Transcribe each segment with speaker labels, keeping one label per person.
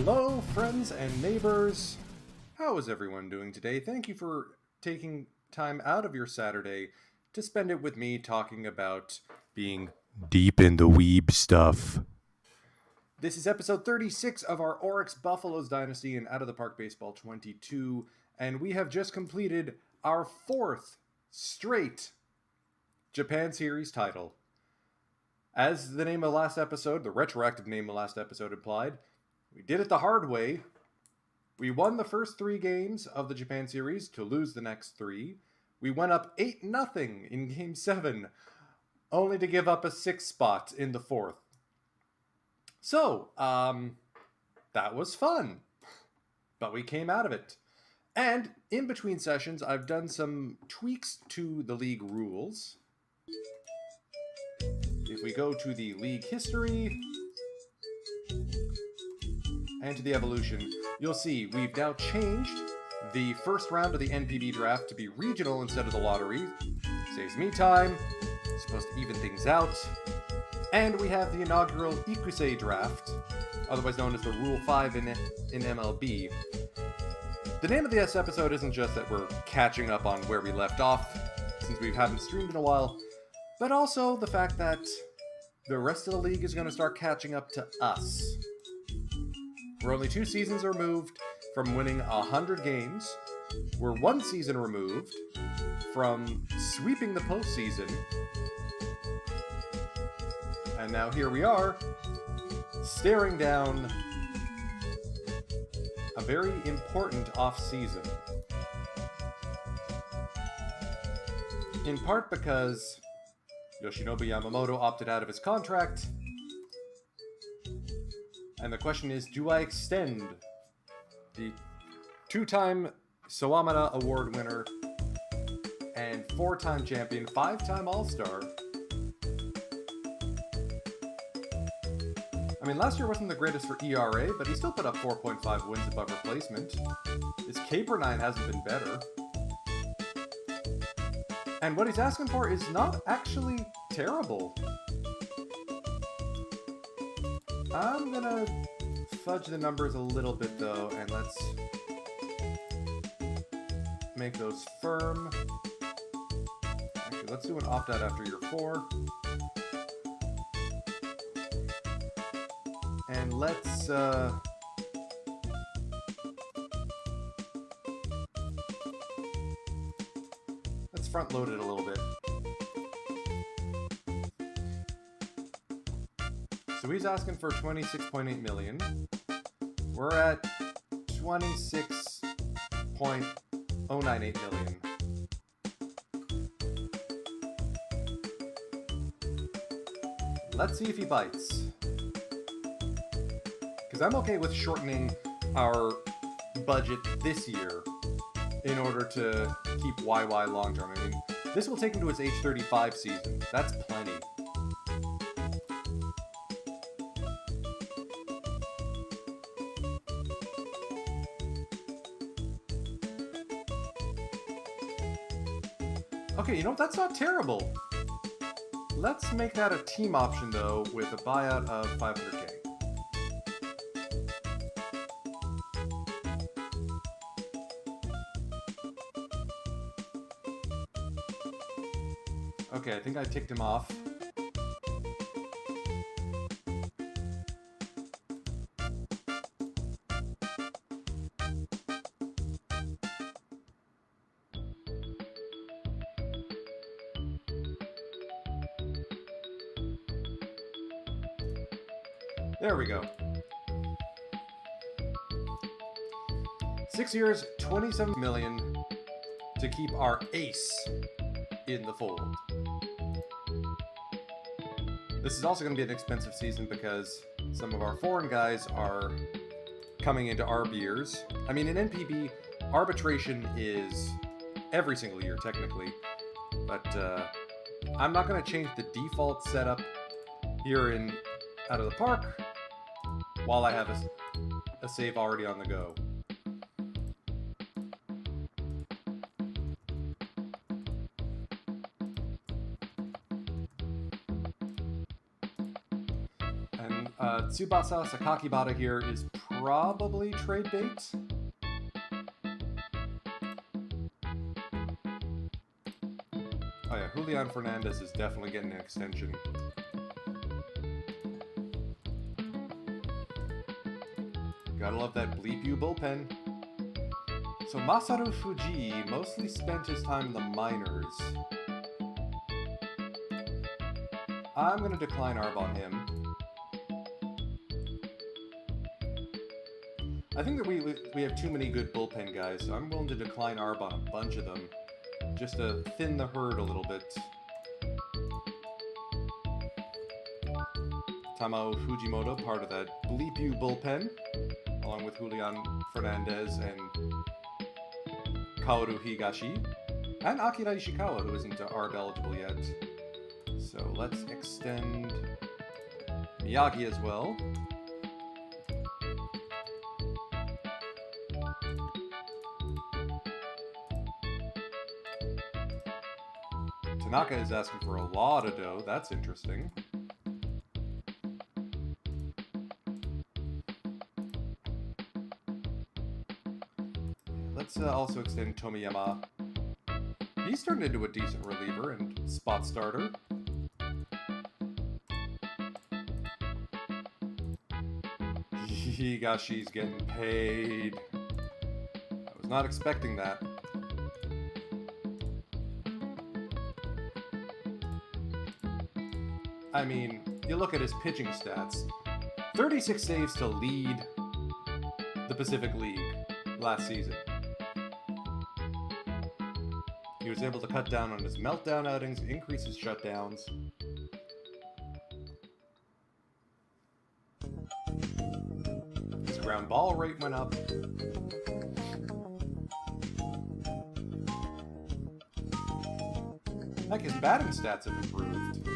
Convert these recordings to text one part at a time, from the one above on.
Speaker 1: Hello, friends and neighbors. How is everyone doing today? Thank you for taking time out of your Saturday to spend it with me talking about being deep in the weeb stuff. This is episode 36 of our Oryx Buffaloes Dynasty in Out of the Park Baseball 22, and we have just completed our fourth straight Japan Series title. As the name of last episode, the retroactive name of last episode implied, we did it the hard way. We won the first 3 games of the Japan Series to lose the next 3. We went up 8-0 in Game 7, only to give up a 6th spot in the 4th. So, that was fun. But we came out of it. And in between sessions, I've done some tweaks to the league rules. If we go to the league history and to the evolution, you'll see we've now changed the first round of the NPB draft to be regional instead of the lottery. Saves me time, supposed to even things out. And we have the inaugural Ikusei draft, otherwise known as the Rule 5 in MLB. The name of this episode isn't just that we're catching up on where we left off, since we haven't streamed in a while, but also the fact that the rest of the league is going to start catching up to us. We're only 2 seasons removed from winning 100 games. We're 1 season removed from sweeping the postseason. And now here we are, staring down a very important off-season. In part because Yoshinobu Yamamoto opted out of his contract. And the question is, do I extend the 2-time Sawamura Award winner and 4-time champion, 5-time All-Star? I mean, last year wasn't the greatest for ERA, but he still put up 4.5 wins above replacement. His K/9 hasn't been better. And what he's asking for is not actually terrible. I'm gonna fudge the numbers a little bit though, and let's make those firm. Actually, let's do an opt-out after year 4. And let's front load it a little bit. So he's asking for 26.8 million. We're at 26.098 million. Let's see if he bites. Because I'm okay with shortening our budget this year in order to keep YY long term. I mean, this will take him to his age 35 season. That's plenty. Okay, you know, that's not terrible. Let's make that a team option, though, with a buyout of 500k. Okay, I think I ticked him off. There we go. 6 years, 27 million to keep our ace in the fold. This is also going to be an expensive season because some of our foreign guys are coming into our years. I mean, in NPB, arbitration is every single year, technically. But I'm not going to change the default setup here in Out of the Park while I have a save already on the go. And Tsubasa Sakakibara here is probably trade bait. Oh yeah, Julian Fernandez is definitely getting an extension. Gotta love that bleep you bullpen. So Masaru Fuji mostly spent his time in the minors. I'm gonna decline ARB on him. I think that we have too many good bullpen guys, so I'm willing to decline ARB on a bunch of them, just to thin the herd a little bit. Tamao Fujimoto, part of that Bleep You bullpen, along with Julian Fernandez and Kaoru Higashi, and Akira Ishikawa, who isn't ARB eligible yet. So let's extend Miyagi as well. Tanaka is asking for a lot of dough. That's interesting. Let's also extend Tomiyama. He's turned into a decent reliever and spot starter. Higashi's getting paid. I was not expecting that. I mean, you look at his pitching stats. 36 saves to lead the Pacific League last season. He was able to cut down on his meltdown outings, increase his shutdowns. His ground ball rate went up. Heck, his batting stats have improved.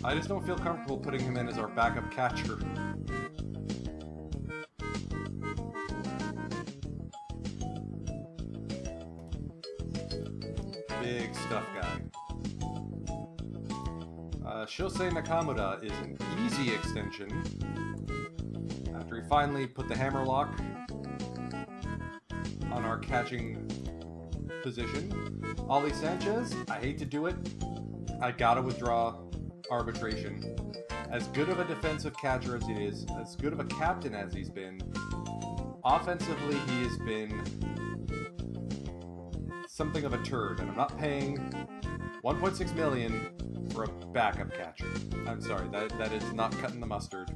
Speaker 1: I just don't feel comfortable putting him in as our backup catcher. Big stuff guy. Shosei Nakamura is an easy extension. After he finally put the hammerlock on our catching position. Ollie Sanchez, I hate to do it. I gotta withdraw arbitration. As good of a defensive catcher as he is, as good of a captain as he's been, offensively he has been something of a turd, and I'm not paying $1.6 million for a backup catcher. I'm sorry, that is not cutting the mustard.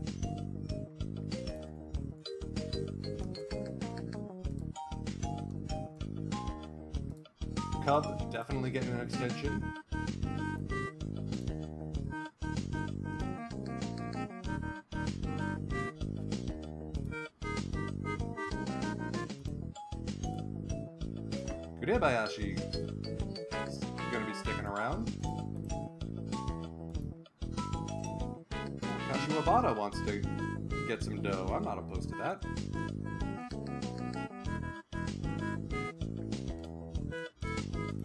Speaker 1: Cub, definitely getting an extension. Kurebayashi is going to be sticking around. Kashiwabata wants to get some dough. I'm not opposed to that.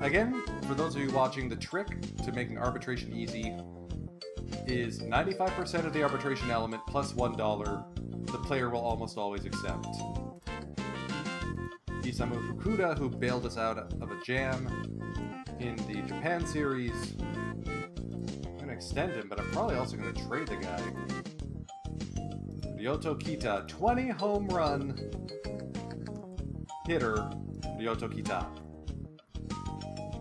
Speaker 1: Again, for those of you watching, the trick to making arbitration easy is 95% of the arbitration element plus $1 the player will almost always accept. Isamu Fukuda, who bailed us out of a jam in the Japan series. I'm going to extend him, but I'm probably also going to trade the guy. Ryoto Kita, 20 home run hitter, Ryoto Kita.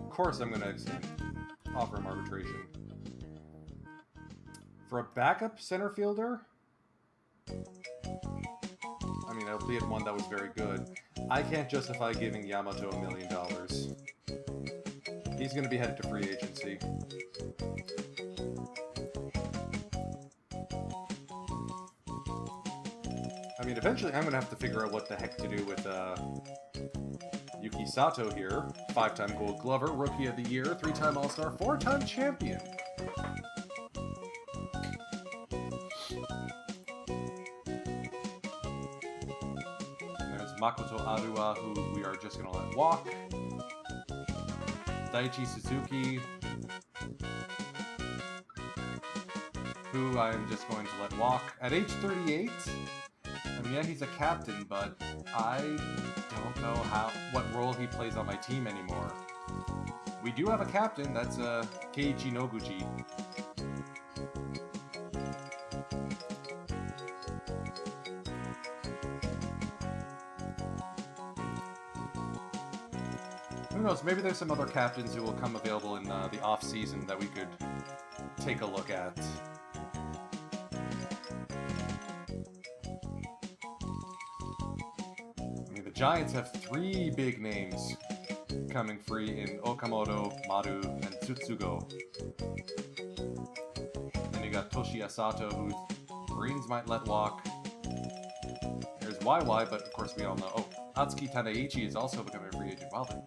Speaker 1: Of course I'm going to extend, offer him arbitration. For a backup center fielder, I mean, albeit one that was very good, I can't justify giving Yamato $1 million. He's going to be headed to free agency. I mean, eventually I'm going to have to figure out what the heck to do with Yuki Sato here. 5-time Gold Glover, Rookie of the Year, 3-time All-Star, 4-time champion. Makoto Arua, who we are just going to let walk. Daichi Suzuki, who I am just going to let walk. At age 38, mean, yeah, he's a captain, but I don't know what role he plays on my team anymore. We do have a captain, that's Keiichi Noguchi. Who knows, maybe there's some other captains who will come available in the off-season that we could take a look at. I mean, the Giants have 3 big names coming free in Okamoto, Maru, and Tsutsugo. Then you got Toshiya Sato, who Marines might let walk. There's YY, but of course we all know. Oh, Atsuki Tanaichi is also becoming a free agent. Well then.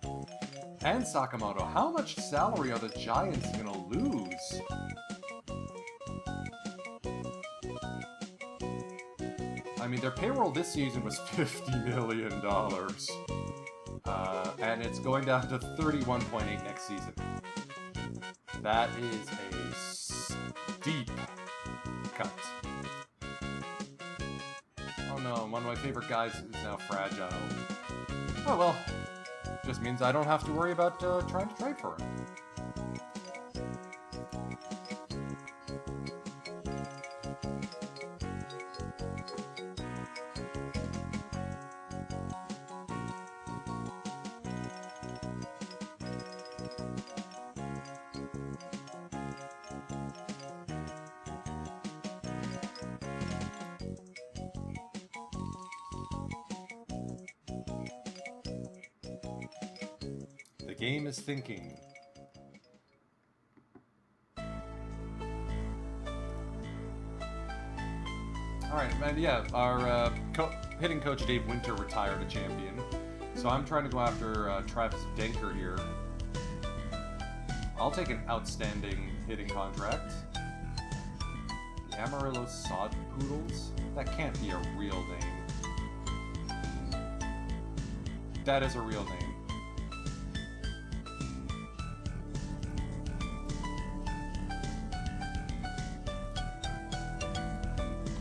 Speaker 1: And Sakamoto. How much salary are the Giants going to lose? I mean, their payroll this season was $50 million. And it's going down to 31.8 next season. That is a steep cut. Oh no, one of my favorite guys is now fragile. Oh well, just means I don't have to worry about trying to trade for him. The game is thinking. Alright, and yeah, our hitting coach Dave Winter retired a champion. So I'm trying to go after Travis Denker here. I'll take an outstanding hitting contract. The Amarillo Sod Poodles? That can't be a real name. That is a real name.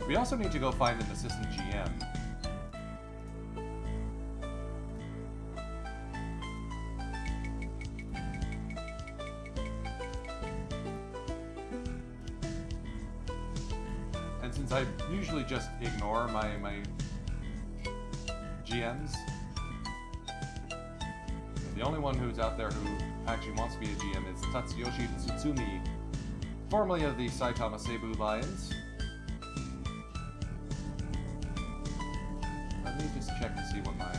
Speaker 1: We also need to go find an assistant GM. And since I usually just ignore my GMs, the only one who's out there who actually wants to be a GM is Tatsuyoshi Tsutsumi, formerly of the Saitama Seibu Lions. Let me just check to see what my...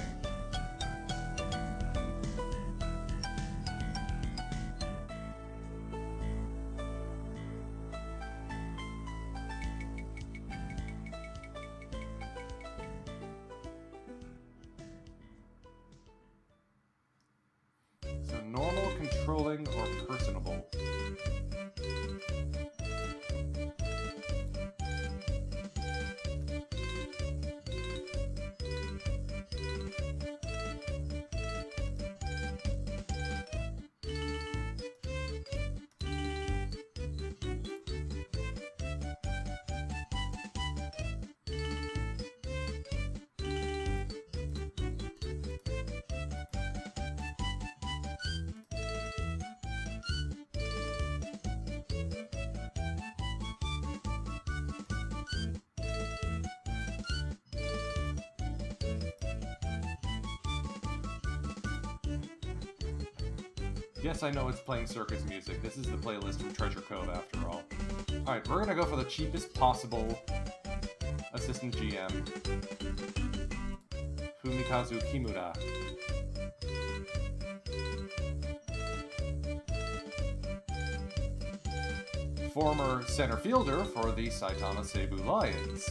Speaker 1: So normal, controlling, or personable? Yes, I know it's playing circus music. This is the playlist from Treasure Cove, after all. Alright, we're gonna go for the cheapest possible assistant GM. Fumikazu Kimura. Former center fielder for the Saitama Seibu Lions.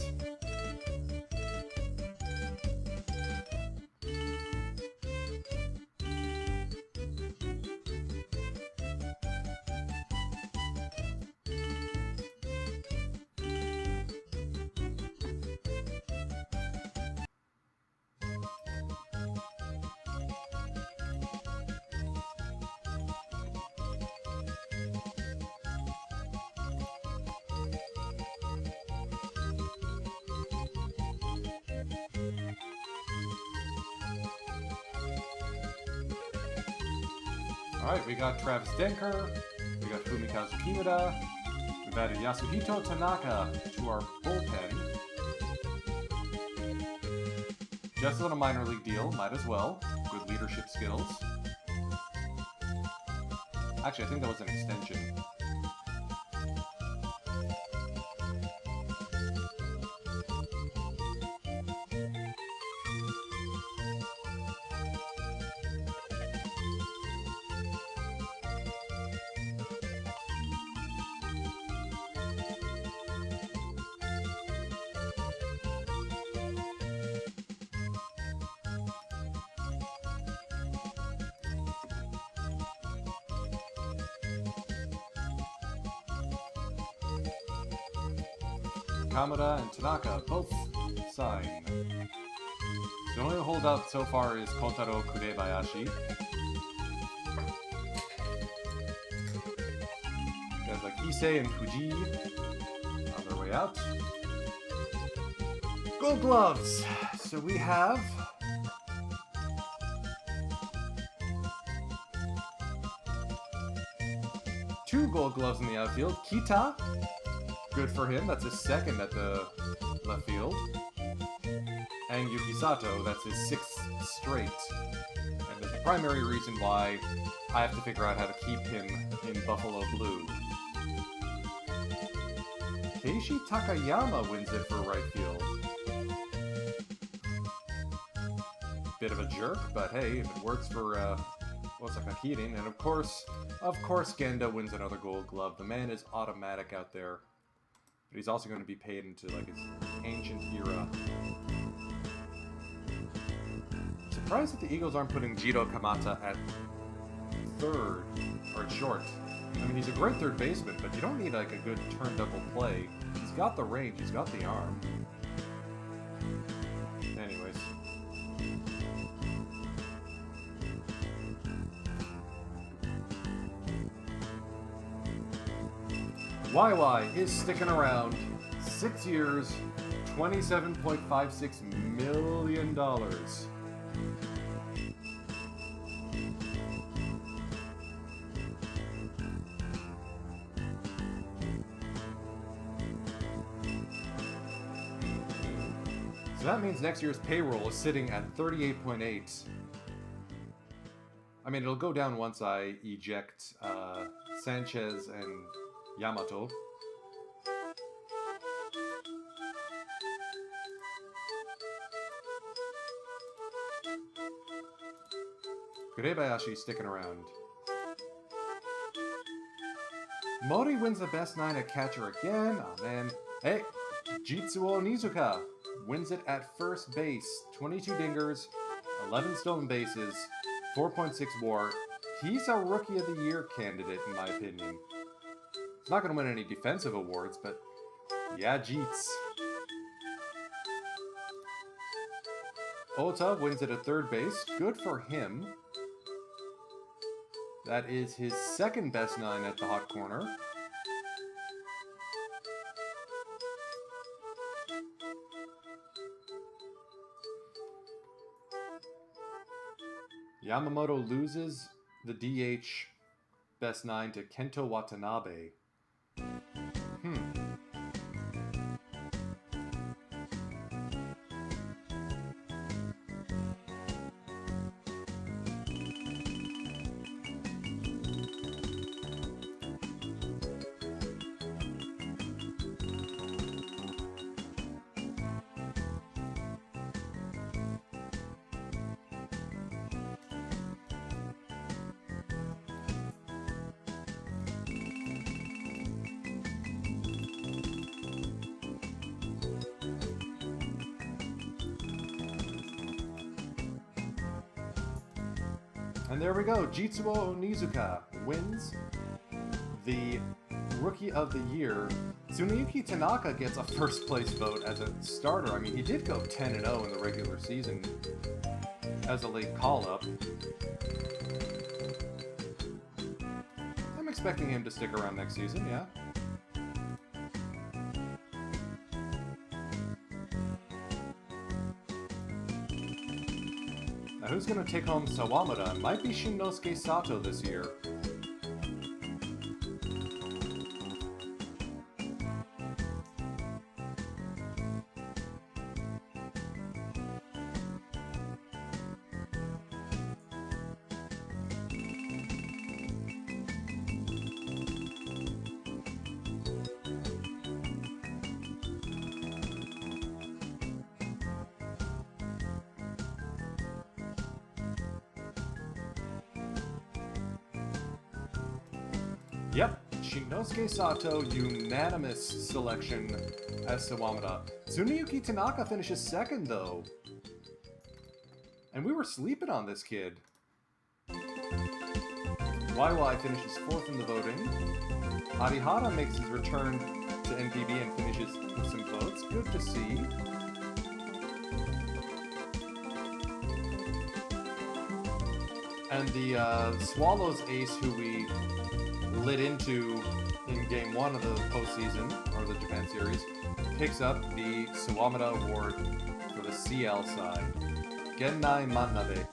Speaker 1: Alright, we got Travis Denker, we got Fumikazu Kimura, we've added Yasuhito Tanaka to our bullpen. Just on a minor league deal, might as well. Good leadership skills. Actually, I think that was an extension. Kamada and Tanaka both sign. The only holdout so far is Kotaro Kurebayashi. Guys like Issei and Fuji on their way out. Gold Gloves! So we have... two Gold Gloves in the outfield. Kita, good for him, that's his second at the left field. And Yuki Sato, that's his 6th straight. And that's the primary reason why I have to figure out how to keep him in Buffalo Blue. Keishi Takayama wins it for right field. Bit of a jerk, but hey, if it works for Osaka Kirin, and of course Genda wins another Gold Glove. The man is automatic out there. But he's also going to be paid into like his ancient era. Surprised that the Eagles aren't putting Jiro Kamata at third, or at short. I mean, he's a great third baseman, but you don't need like a good turn double play. He's got the range, he's got the arm. Anyways. YY is sticking around. 6 years, $27.56 million. So that means next year's payroll is sitting at 38.8. I mean, it'll go down once I eject Sanchez and Yamato. Kurebayashi sticking around. Mori wins the best 9 at catcher again. Oh man. Hey, Jitsuo Nizuka wins it at first base. 22 dingers, 11 stolen bases, 4.6 WAR. He's a Rookie of the Year candidate, in my opinion. He's not going to win any defensive awards, but yeah, Jeets. Ota wins it at third base. Good for him. That is his second best 9 at the hot corner. Yamamoto loses the DH best 9 to Kento Watanabe. And there we go. Jitsuo Onizuka wins the Rookie of the Year. Tsuneyuki Tanaka gets a first place vote as a starter. I mean, he did go 10-0 in the regular season as a late call-up. I'm expecting him to stick around next season, yeah. Now, who's gonna take home Sawamura? Might be Shinnosuke Sato this year. Yep, Shinnosuke Sato, unanimous selection as Sawamura. Tsuneyuki Tanaka finishes second, though. And we were sleeping on this kid. YY finishes fourth in the voting. Arihara makes his return to NPB and finishes with some votes. Good to see. And the Swallows ace who we lit into in game 1 of the postseason, or the Japan series, picks up the Sawamura Award for the CL side. Gennai Mannabe.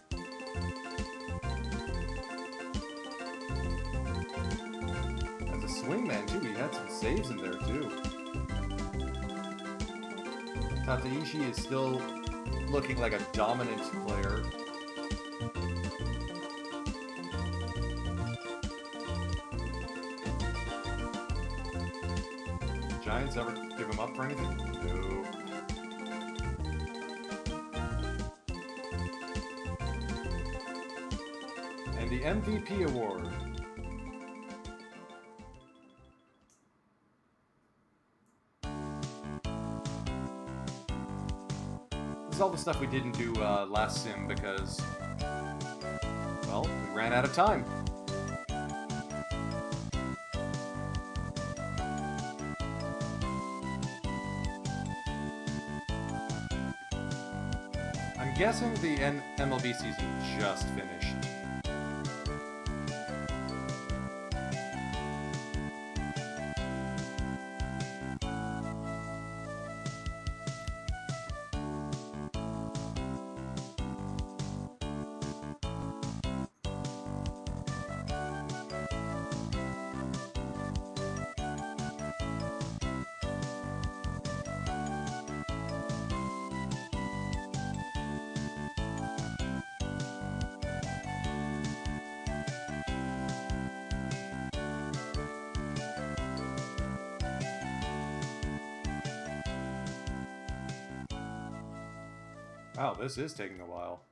Speaker 1: As a swingman too, he had some saves in there too. Tateishi is still looking like a dominant player. Giants ever give him up for anything? No. And the MVP award. This is all the stuff we didn't do last sim because, well, we ran out of time. I'm guessing the MLB season just finished. Wow, this is taking a while.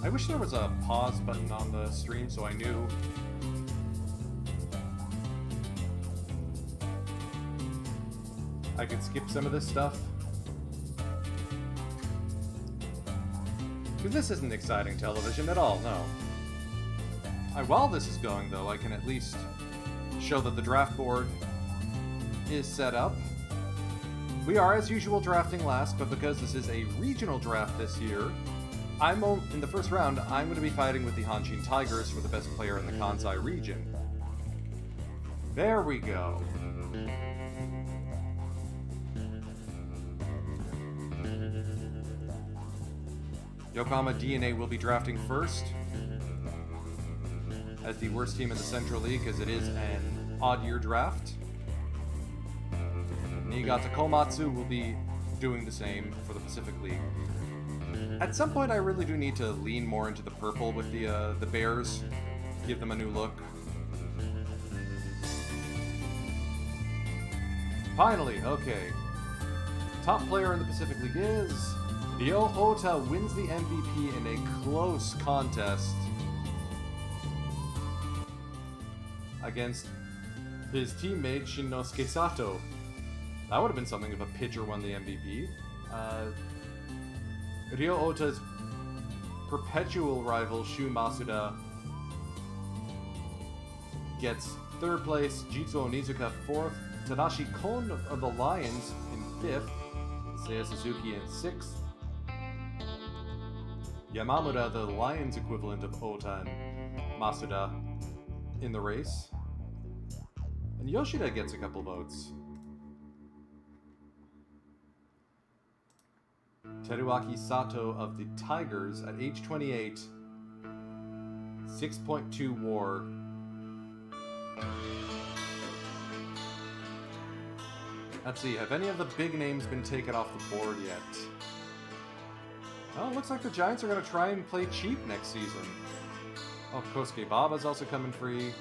Speaker 1: I wish there was a pause button on the stream so I knew. I could skip some of this stuff. Because this isn't exciting television at all, no. While this is going, though, I can at least show that the draft board is set up. We are, as usual, drafting last, but because this is a regional draft this year, in the first round, I'm going to be fighting with the Hanshin Tigers for the best player in the Kansai region. There we go. Yokohama DNA will be drafting first, as the worst team in the Central League, as it is an odd-year draft. Niigata Komatsu will be doing the same for the Pacific League. At some point, I really do need to lean more into the purple with the Bears, give them a new look. Finally, okay. Top player in the Pacific League is Ryo Hota wins the MVP in a close contest against His teammate Shinnosuke Sato. That would have been something if a pitcher won the MVP. Ryo Ota's perpetual rival Shu Masuda gets 3rd place, Jitsuo Onizuka 4th, Tadashi Kon of the Lions in 5th, Seiya Suzuki in 6th, Yamamura, the Lions equivalent of Ota and Masuda, in the race, and Yoshida gets a couple votes. Teruaki Sato of the Tigers at age 28, 6.2 WAR. Let's see, have any of the big names been taken off the board yet? Oh, it looks like the Giants are going to try and play cheap next season. Oh, Kosuke Baba's also coming free.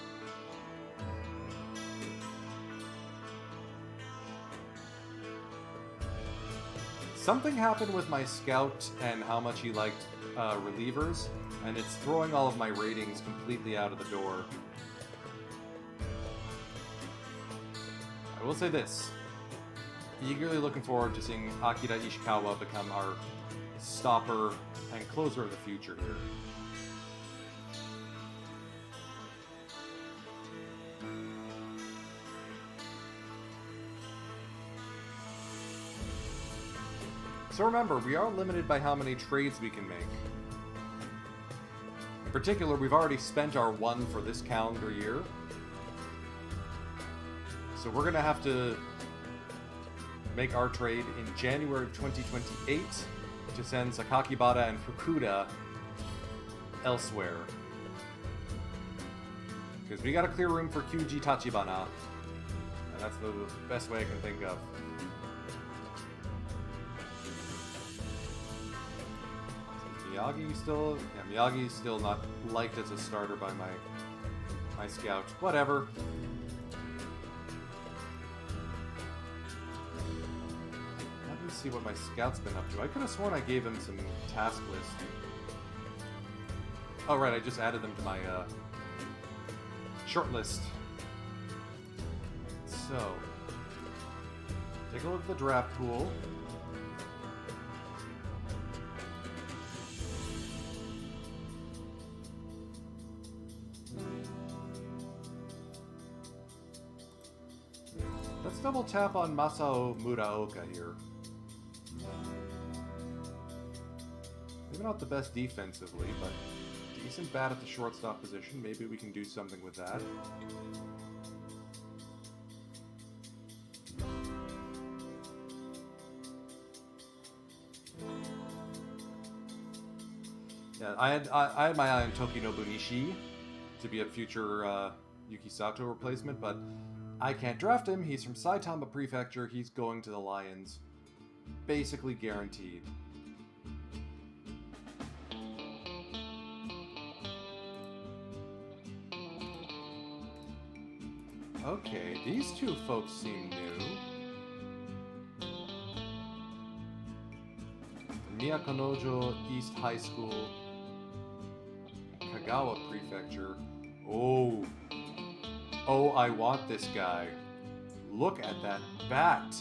Speaker 1: Something happened with my scout and how much he liked relievers, and it's throwing all of my ratings completely out of the door. I will say this. Eagerly looking forward to seeing Akira Ishikawa become our stopper and closer of the future here. So remember, we are limited by how many trades we can make. In particular, we've already spent our 1 for this calendar year. So we're going to have to make our trade in January of 2028 to send Sakakibara and Fukuda elsewhere. Because we got to clear room for Kyuji Tachibana. And that's the best way I can think of. Miyagi's still not liked as a starter by my scout. Whatever. Let me see what my scout's been up to. I could have sworn I gave him some task list. Oh right, I just added them to my short list. So, take a look at the draft pool. Let's double tap on Masao Muraoka here. Maybe not the best defensively, but decent bat at the shortstop position. Maybe we can do something with that. Yeah, I had my eye on Tokinobu Nishi to be a future Yuki Sato replacement, but I can't draft him. He's from Saitama Prefecture. He's going to the Lions. Basically guaranteed. Okay, these two folks seem new. Miyakanojo East High School, Kagawa Prefecture. Oh, I want this guy. Look at that bat.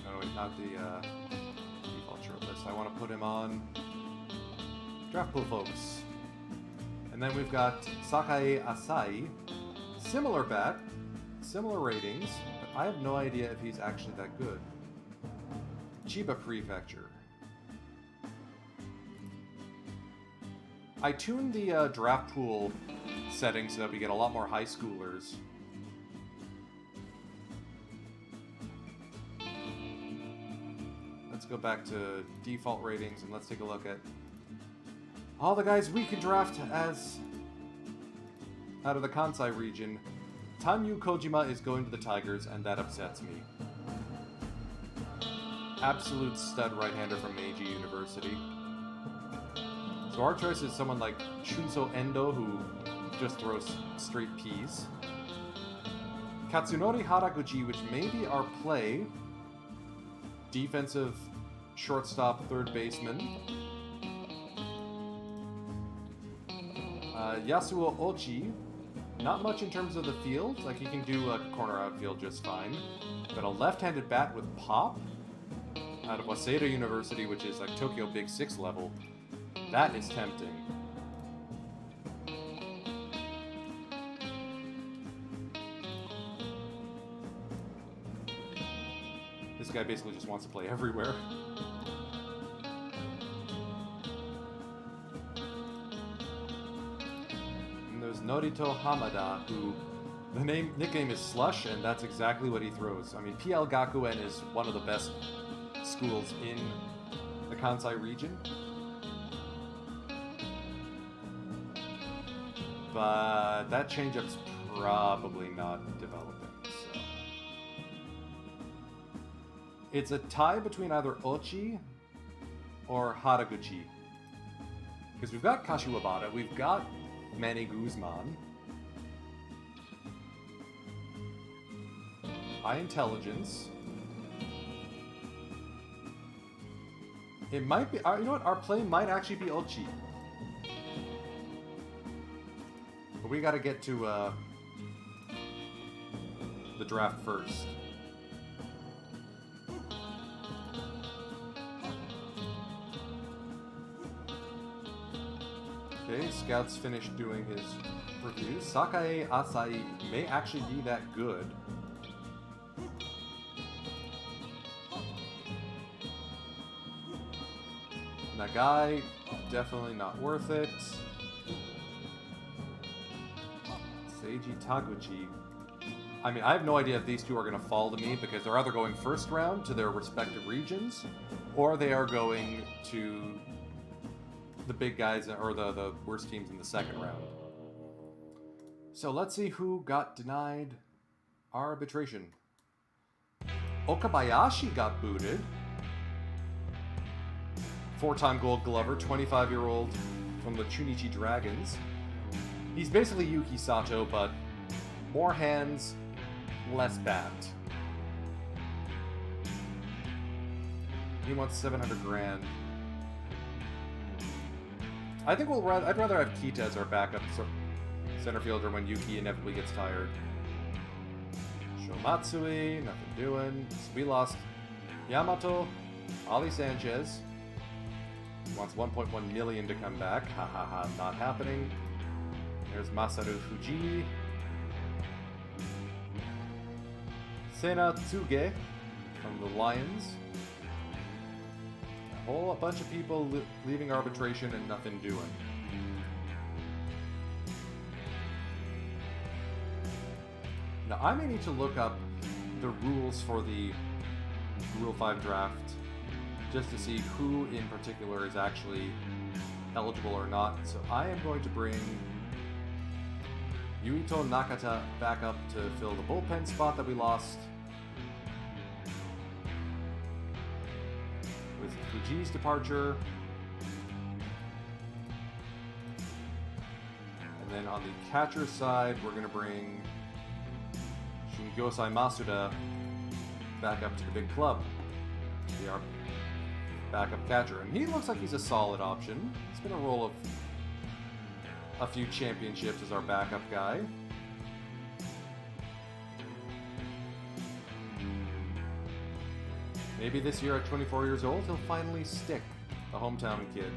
Speaker 1: No, wait, not the default short list. I want to put him on draft pool, folks. And then we've got Sakae Asai. Similar bat, similar ratings, but I have no idea if he's actually that good. Chiba Prefecture. I tuned the draft pool settings so that we get a lot more high schoolers. Let's go back to default ratings and let's take a look at all the guys we can draft as out of the Kansai region. Tanyu Kojima is going to the Tigers, and that upsets me. Absolute stud right-hander from Meiji University. So our choice is someone like Shunso Endo, who just throws straight peas. Katsunori Haraguchi, which may be our play. Defensive shortstop, third baseman. Yasuo Ochi, not much in terms of the field. Like, he can do a corner outfield just fine. But a left-handed bat with pop out of Waseda University, which is like Tokyo Big 6 level, that is tempting. This guy basically just wants to play everywhere. And there's Norito Hamada, who the nickname is Slush, and that's exactly what he throws. I mean, PL Gakuen is one of the best schools in the Kansai region. But that changeup's probably not developing, so... It's a tie between either Ochi or Haraguchi. Because we've got Kashiwabata, we've got Manny Guzman. High intelligence. It might be... you know what? Our play might actually be Ochi. But we gotta get to the draft first. Okay, Scout's finished doing his reviews. Sakae Asai may actually be that good. Nagai, definitely not worth it. Seiji Taguchi. I mean, I have no idea if these two are going to fall to me, because they're either going first round to their respective regions, or they are going to the big guys, or the worst teams in the second round. So let's see who got denied arbitration. Okabayashi got booted. 4-time Gold Glover, 25-year-old from the Chunichi Dragons. He's basically Yuki Sato, but more hands, less bat. He wants 700 grand. I think I'd rather have Kita as our backup center fielder when Yuki inevitably gets tired. Shomatsui, nothing doing. We lost Yamato, Ali Sanchez. Wants 1.1 million to come back. Ha ha ha, not happening. There's Masaru Fuji. Sena Tsuge from the Lions. A whole bunch of people leaving arbitration and nothing doing. Now, I may need to look up the rules for the Rule 5 draft just to see who in particular is actually eligible or not. So I am going to bring Yuito Nakata back up to fill the bullpen spot that we lost. With Fuji's departure. And then on the catcher side, we're going to bring Shingosai Masuda back up to the big club to be our backup catcher. And he looks like he's a solid option. He's been a role of a few championships as our backup guy. Maybe this year at 24 years old, he'll finally stick, the hometown kid.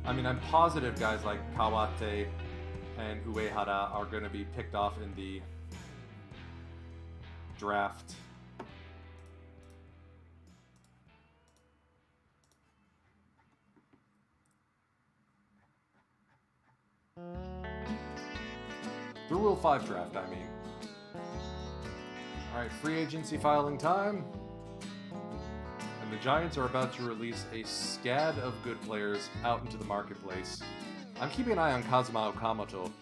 Speaker 1: I mean, I'm positive guys like Kawate and Uehara are going to be picked off in the draft. The Rule 5 draft, I mean. Alright, free agency filing time. And the Giants are about to release a scad of good players out into the marketplace. I'm keeping an eye on Kazuma Okamoto.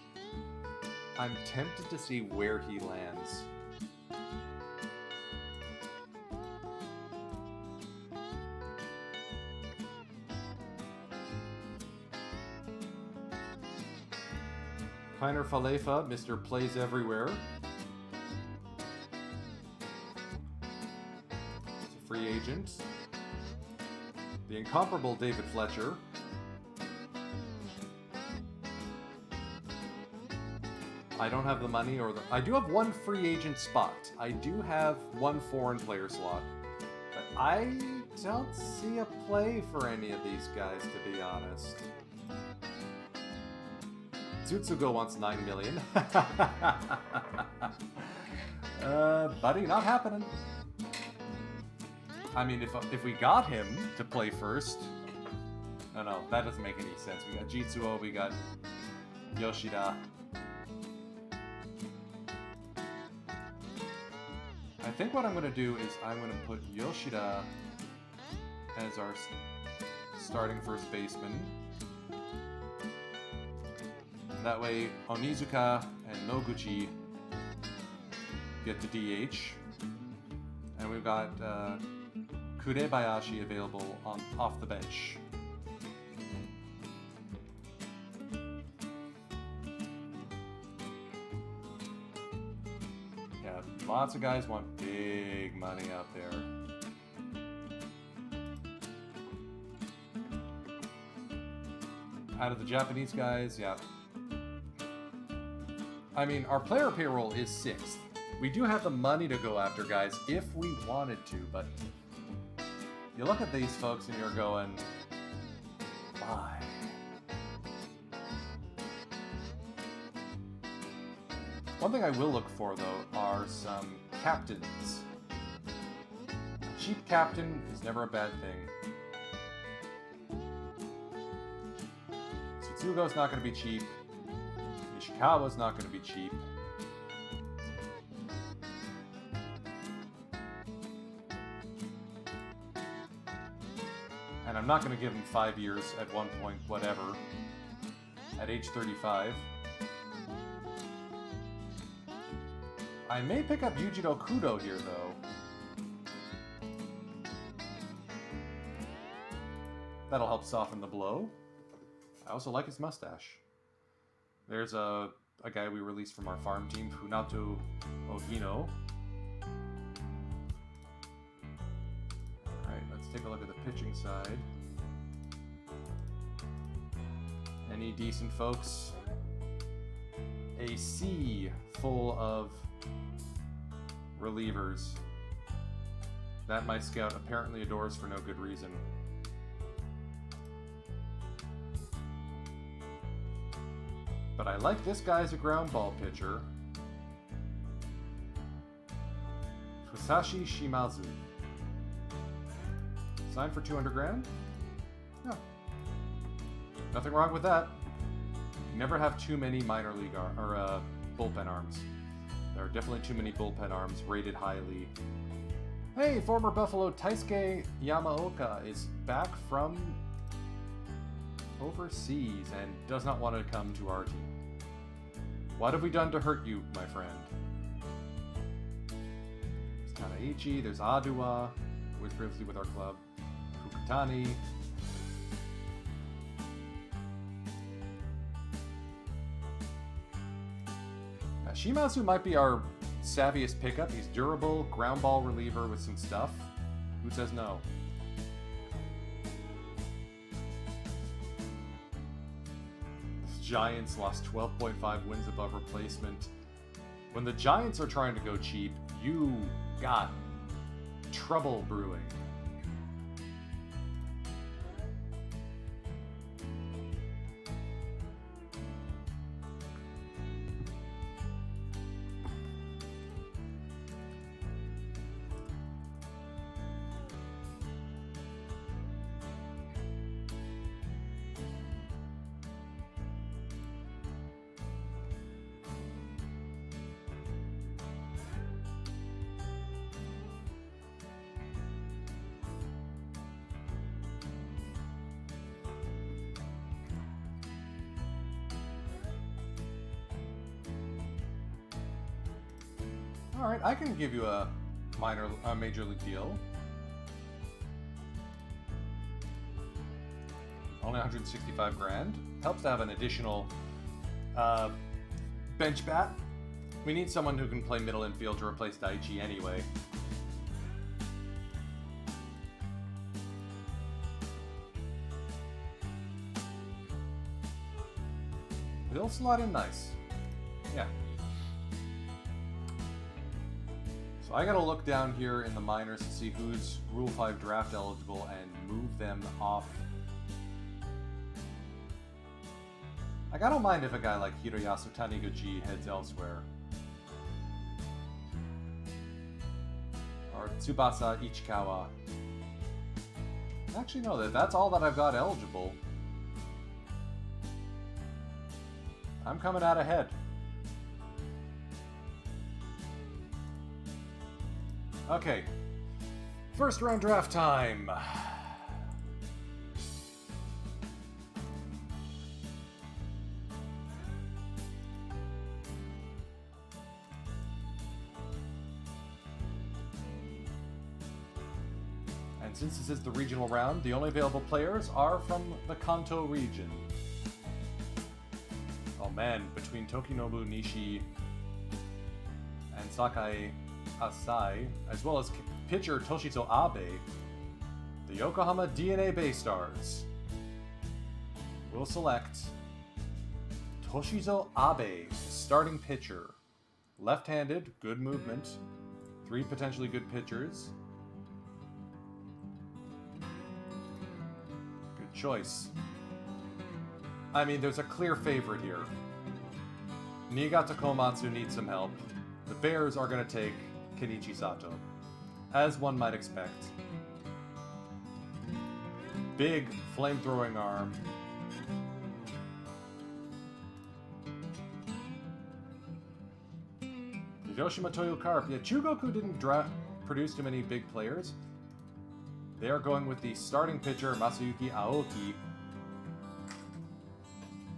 Speaker 1: I'm tempted to see where he lands. Kainer Falefa, Mr. Plays Everywhere. free agent. The incomparable David Fletcher. I don't have the money or the... I do have one free agent spot. I do have one foreign player slot. But I don't see a play for any of these guys, to be honest. Tsutsugo wants 9 million. Buddy, not happening. I mean, if we got him to play first... No, that doesn't make any sense. We got Jitsuo, we got Yoshida. I think what I'm going to do is I'm going to put Yoshida as our starting first baseman. That way, Onizuka and Noguchi get to DH. And we've got Kurebayashi available off the bench. Yeah, lots of guys want big money out there. Out of the Japanese guys, yeah. I mean, our player payroll is 6th. We do have the money to go after guys if we wanted to, but you look at these folks and you're going, why? One thing I will look for, though, are some captains. A cheap captain is never a bad thing. Tsutsugo's not going to be cheap. Ishikawa's not going to be cheap. And I'm not going to give him 5 years at one point, whatever. At age 35. I may pick up Yujiro Kudo here, though. That'll help soften the blow. I also like his mustache. There's a guy we released from our farm team, Funato Ogino. Alright, let's take a look at the pitching side. Any decent folks? A sea full of relievers that my scout apparently adores for no good reason. But I like this guy as a ground ball pitcher. Fusashi Shimazu. Signed for 200 grand? No. Nothing wrong with that. You never have too many minor league bullpen arms. There are definitely too many bullpen arms rated highly. Hey, former Buffalo Taisuke Yamaoka is back from overseas and does not want to come to our team. What have we done to hurt you, my friend? There's Tanaichi, there's Adua, who was previously with our club, Fukutani. Shimazu might be our savviest pickup. He's durable, ground ball reliever with some stuff. Who says no? The Giants lost 12.5 wins above replacement. When the Giants are trying to go cheap, you got trouble brewing. Alright, I can give you a major league deal. Only 165 grand. Helps to have an additional bench bat. We need someone who can play middle infield to replace Daichi anyway. They'll slot in nice. Yeah. So I gotta look down here in the minors to see who's Rule 5 draft eligible and move them off. Like, I don't mind if a guy like Hiroyasu Taniguchi heads elsewhere. Or Tsubasa Ichikawa. Actually, no, that's all that I've got eligible. I'm coming out ahead. Okay. First round draft time. And since this is the regional round, the only available players are from the Kanto region. Oh man, between Tokinobu Nishi and Sakai Asai, as well as pitcher Toshito Abe, the Yokohama DNA Baystars will select Toshito Abe, starting pitcher. Left-handed, good movement, 3 potentially good pitchers. Good choice. I mean, there's a clear favorite here. Niigata Komatsu needs some help. The Bears are going to take Kenichi Sato, as one might expect. Big flamethrowing arm. Hiroshima Toyo Carp. Yeah, Chugoku didn't produce too many big players. They are going with the starting pitcher, Masayuki Aoki.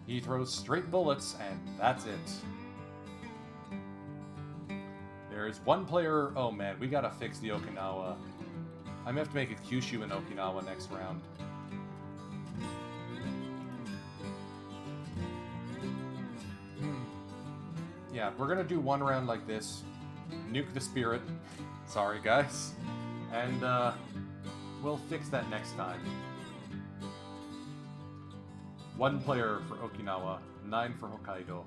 Speaker 1: He throws straight bullets, and that's it. There's one player... Oh man, we gotta fix the Okinawa. I'm gonna have to make a Kyushu in Okinawa next round. Yeah, we're gonna do one round like this. Nuke the spirit. Sorry, guys. And, we'll fix that next time. 1 player for Okinawa, 9 for Hokkaido.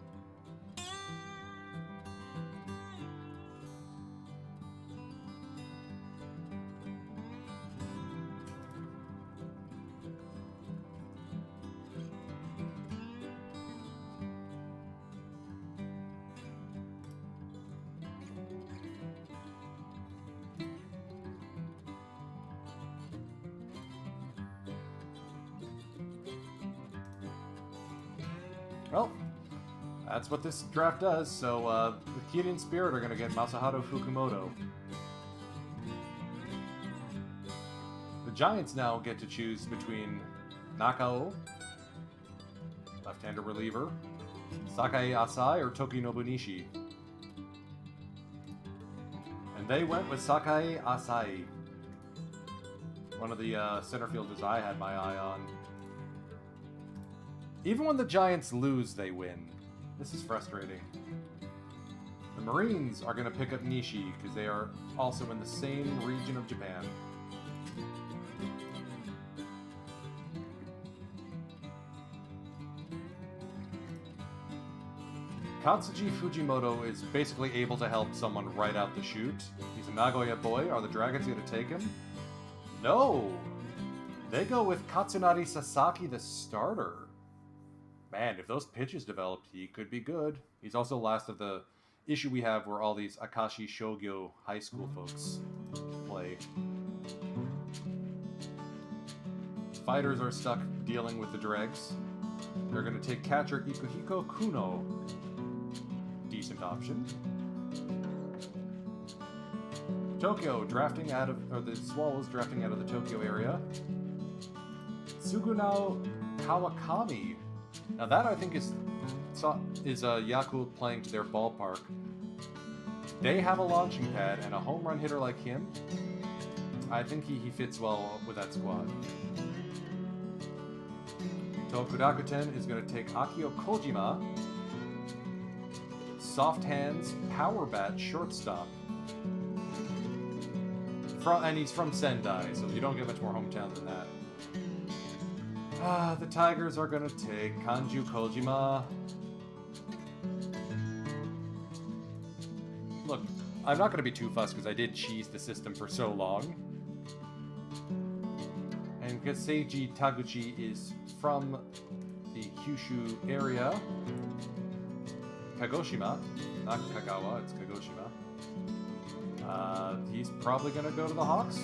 Speaker 1: Well, that's what this draft does, so the Kirin Spirit are going to get Masaharu Fukumoto. The Giants now get to choose between Nakao, left-hander reliever, Sakai Asai, or Tokinobu Nishi. And they went with Sakai Asai, one of the center fielders I had my eye on. Even when the Giants lose, they win. This is frustrating. The Marines are going to pick up Nishi, because they are also in the same region of Japan. Katsuji Fujimoto is basically able to help someone right out the chute. He's a Nagoya boy. Are the Dragons going to take him? No! They go with Katsunari Sasaki, the starter. Man, if those pitches developed, he could be good. He's also last of the issue we have where all these Akashi Shogyo high school folks play. Fighters are stuck dealing with the dregs. They're going to take catcher Ikuhiko Kuno. Decent option. Tokyo drafting out of, or the Swallows drafting out of the Tokyo area. Sugunao Kawakami. Now that I think is Yakult playing to their ballpark. They have a launching pad and a home run hitter like him. I think he fits well with that squad. Tokudakuten is going to take Akio Kojima. Soft hands, power bat, shortstop. And he's from Sendai, so you don't get much more hometown than that. The Tigers are going to take Kanju Kojima. look, I'm not going to be too fussed because I did cheese the system for so long. And because Seiji Taguchi is from the Kyushu area, Kagoshima, not Kagawa, it's Kagoshima, he's probably going to go to the Hawks.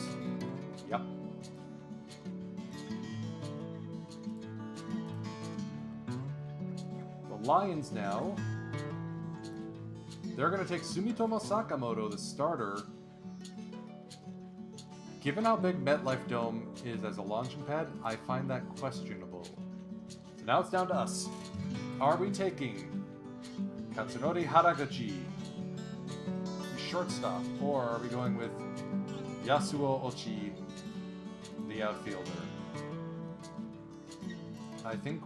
Speaker 1: Yep. The Lions now, they're going to take Sumitomo Sakamoto, the starter. Given how big MetLife Dome is as a launching pad, I find that questionable. So now it's down to us. Are we taking Katsunori Haraguchi, shortstop, or are we going with Yasuo Ochi, the outfielder? I think...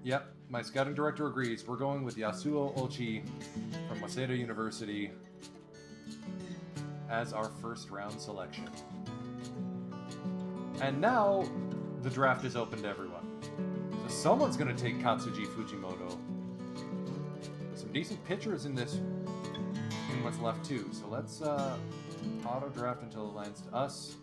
Speaker 1: Yep, my scouting director agrees. We're going with Yasuo Ochi from Waseda University as our first round selection. And now the draft is open to everyone. So someone's going to take Katsuji Fujimoto. There's some decent pitchers in this, in what's left too. So let's auto draft until it lands to us.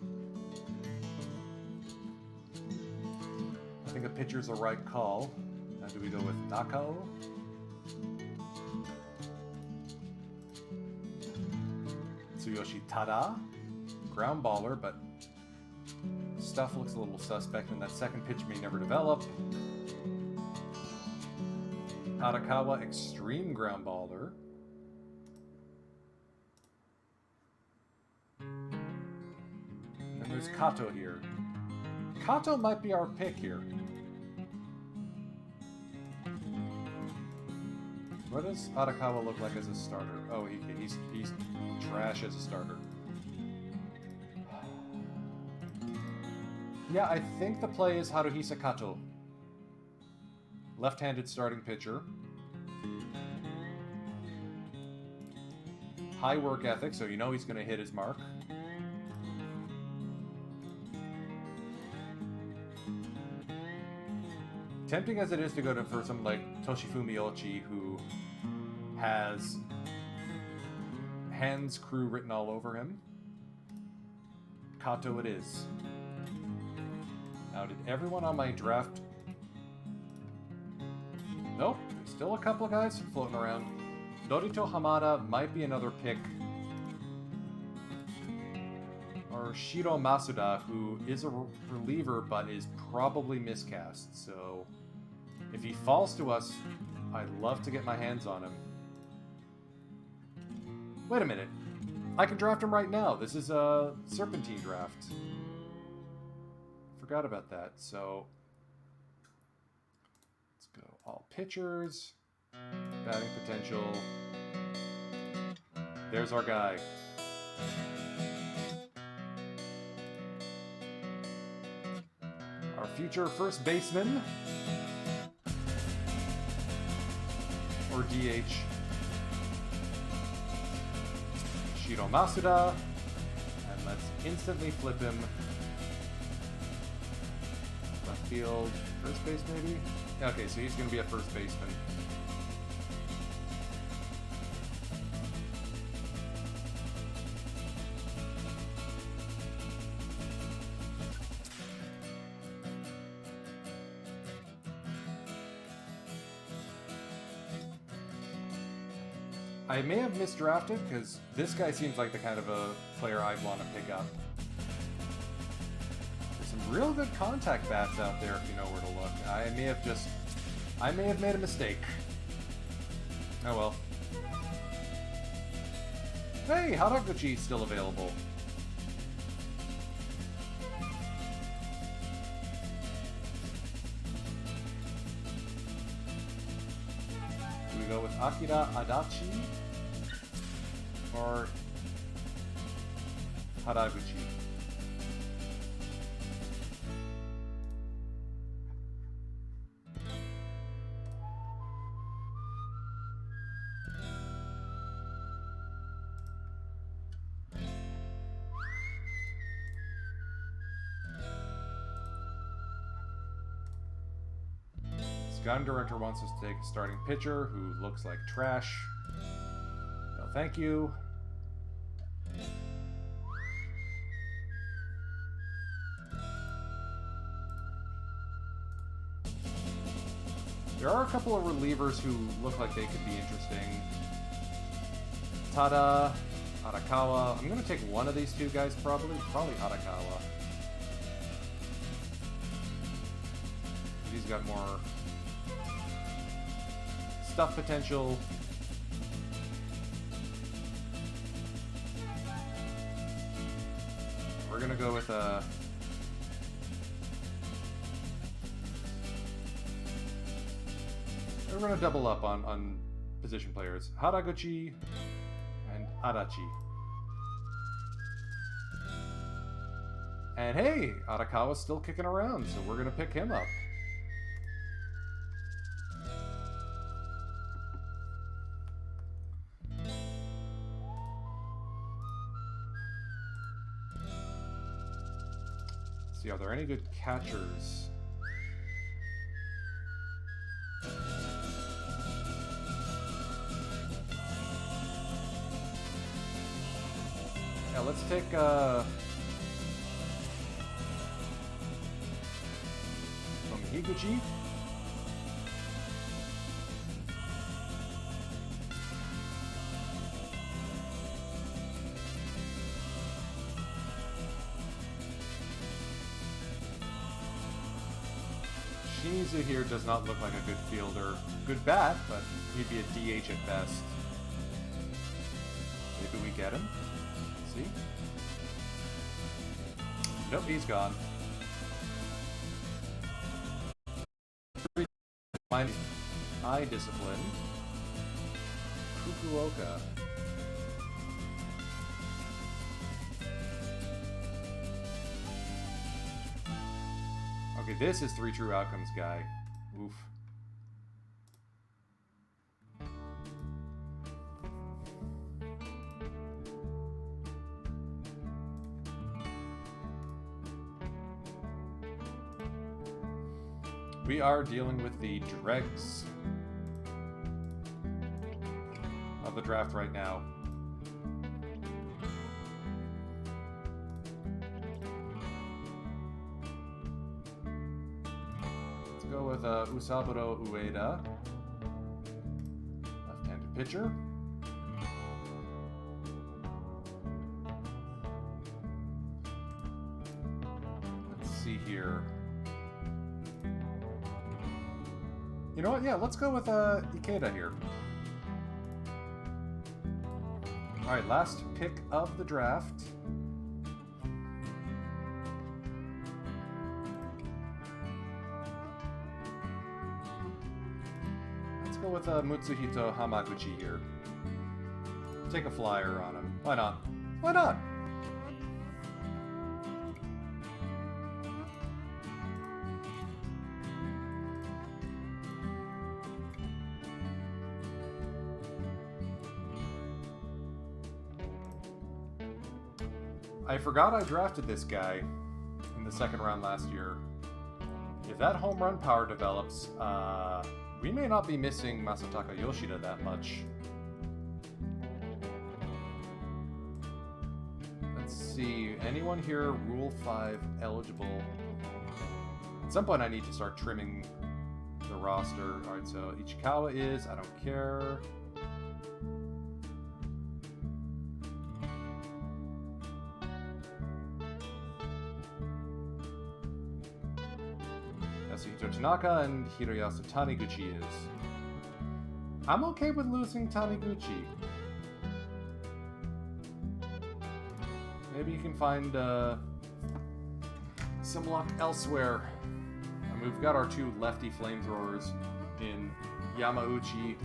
Speaker 1: I think a pitcher's the right call. Now do we go with Nakao? Tsuyoshi Tada, ground baller, but stuff looks a little suspect, and that second pitch may never develop. Arakawa, extreme ground baller. And there's Kato here. Kato might be our pick here. What does Arakawa look like as a starter? Oh, he's trash as a starter. Yeah, I think the play is Haruhisa Kato. Left-handed starting pitcher. High work ethic, so you know he's going to hit his mark. Tempting as it is to go for some like Toshifumi Ochi, who has Hands Crew written all over him. Kato it is. Now, did everyone on my draft... Nope, there's still a couple of guys floating around. Norito Hamada might be another pick. Or Shiro Masuda, who is a reliever but is probably miscast, so... If he falls to us, I'd love to get my hands on him. Wait a minute. I can draft him right now. This is a Serpentine draft. Forgot about that. So, let's go all pitchers. Batting potential. There's our guy. Our future first baseman. Or DH. Shiro Masuda. And let's instantly flip him. Left field, first base maybe? Okay, so he's going to be a first baseman. I may have misdrafted, because this guy seems like the kind of a player I'd want to pick up. There's some real good contact bats out there if you know where to look. I may have made a mistake. Oh well. Hey, Haraguchi's still available. Do we go with Akira Adachi? Or Haraguchi? Scouting director wants us to take a starting pitcher who looks like trash. No thank you. There are a couple of relievers who look like they could be interesting. Tada, Arakawa. I'm gonna take one of these two guys probably. Probably Arakawa. He's got more stuff potential. We're gonna go with a... We're gonna double up on position players. Haraguchi and Adachi. And hey, Arakawa's still kicking around, so we're gonna pick him up. Let's see, are there any good catchers? Yeah, let's take from Higuchi. Shimizu here does not look like a good fielder. Good bat, but he'd be a DH at best. Maybe we get him. See? Nope, he's gone. Eye discipline. Fukuoka. Okay, this is 3 True Outcomes guy. Oof. We are dealing with the dregs of the draft right now. Let's go with Usaburo Ueda, left-handed pitcher. Let's see here. You know what? Yeah, let's go with Ikeda here. Alright, last pick of the draft. Let's go with Mutsuhito Hamaguchi here. Take a flyer on him. Why not? Why not? I forgot I drafted this guy in the second round last year. If that home run power develops, we may not be missing Masataka Yoshida that much. Let's see, anyone here Rule 5 eligible? At some point I need to start trimming the roster. Alright, so Ichikawa is, I don't care. Yasuhito Tanaka and Hiroyasu Taniguchi is. I'm okay with losing Taniguchi. Maybe you can find some luck elsewhere. And we've got our 2 lefty flamethrowers in Yamauchi.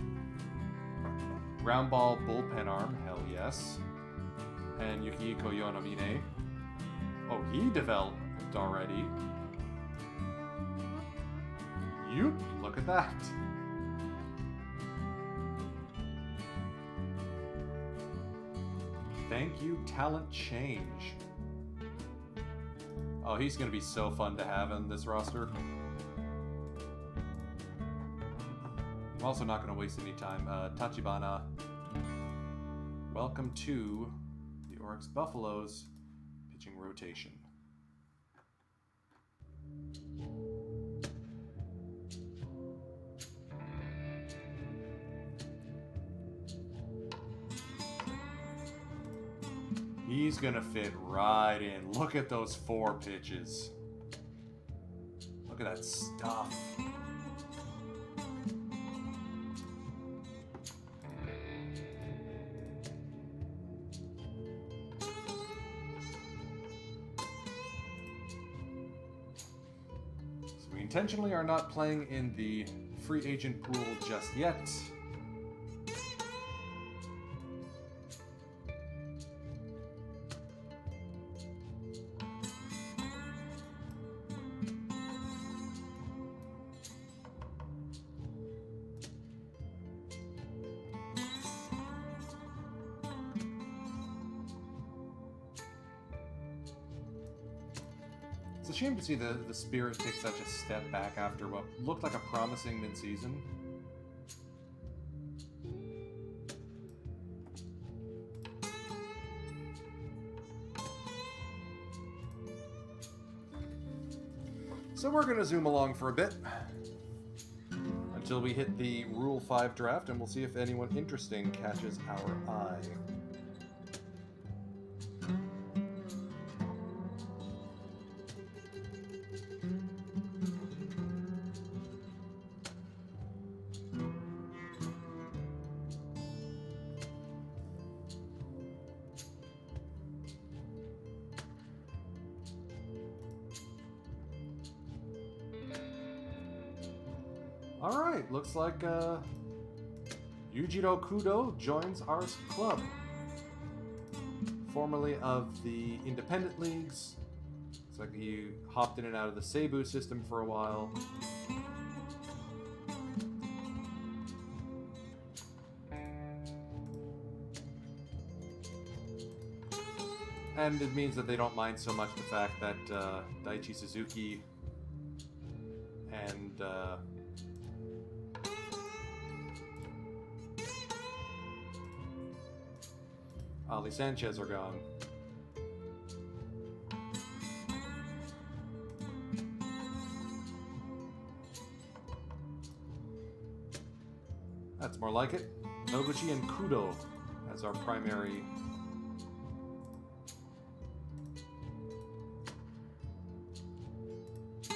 Speaker 1: Ground ball bullpen arm, hell yes. And Yukihiko Yonamine. Oh, he developed already. You look at that. Thank you, talent change. Oh, he's gonna be so fun to have in this roster. I'm also not gonna waste any time. Tachibana. Welcome to the Oryx Buffaloes pitching rotation. He's gonna fit right in. Look at those 4 pitches. Look at that stuff. So we intentionally are not playing in the free agent pool just yet. It's a shame to see the Spirit take such a step back after what looked like a promising mid-season. So we're going to zoom along for a bit until we hit the Rule 5 draft, and we'll see if anyone interesting catches our eye. Alright, looks like Yujiro Kudo joins our club. Formerly of the Independent Leagues. Looks like he hopped in and out of the Seibu system for a while. And it means that they don't mind so much the fact that Daichi Suzuki and Ali Sanchez are gone. That's more like it. Noguchi and Kudo as our primary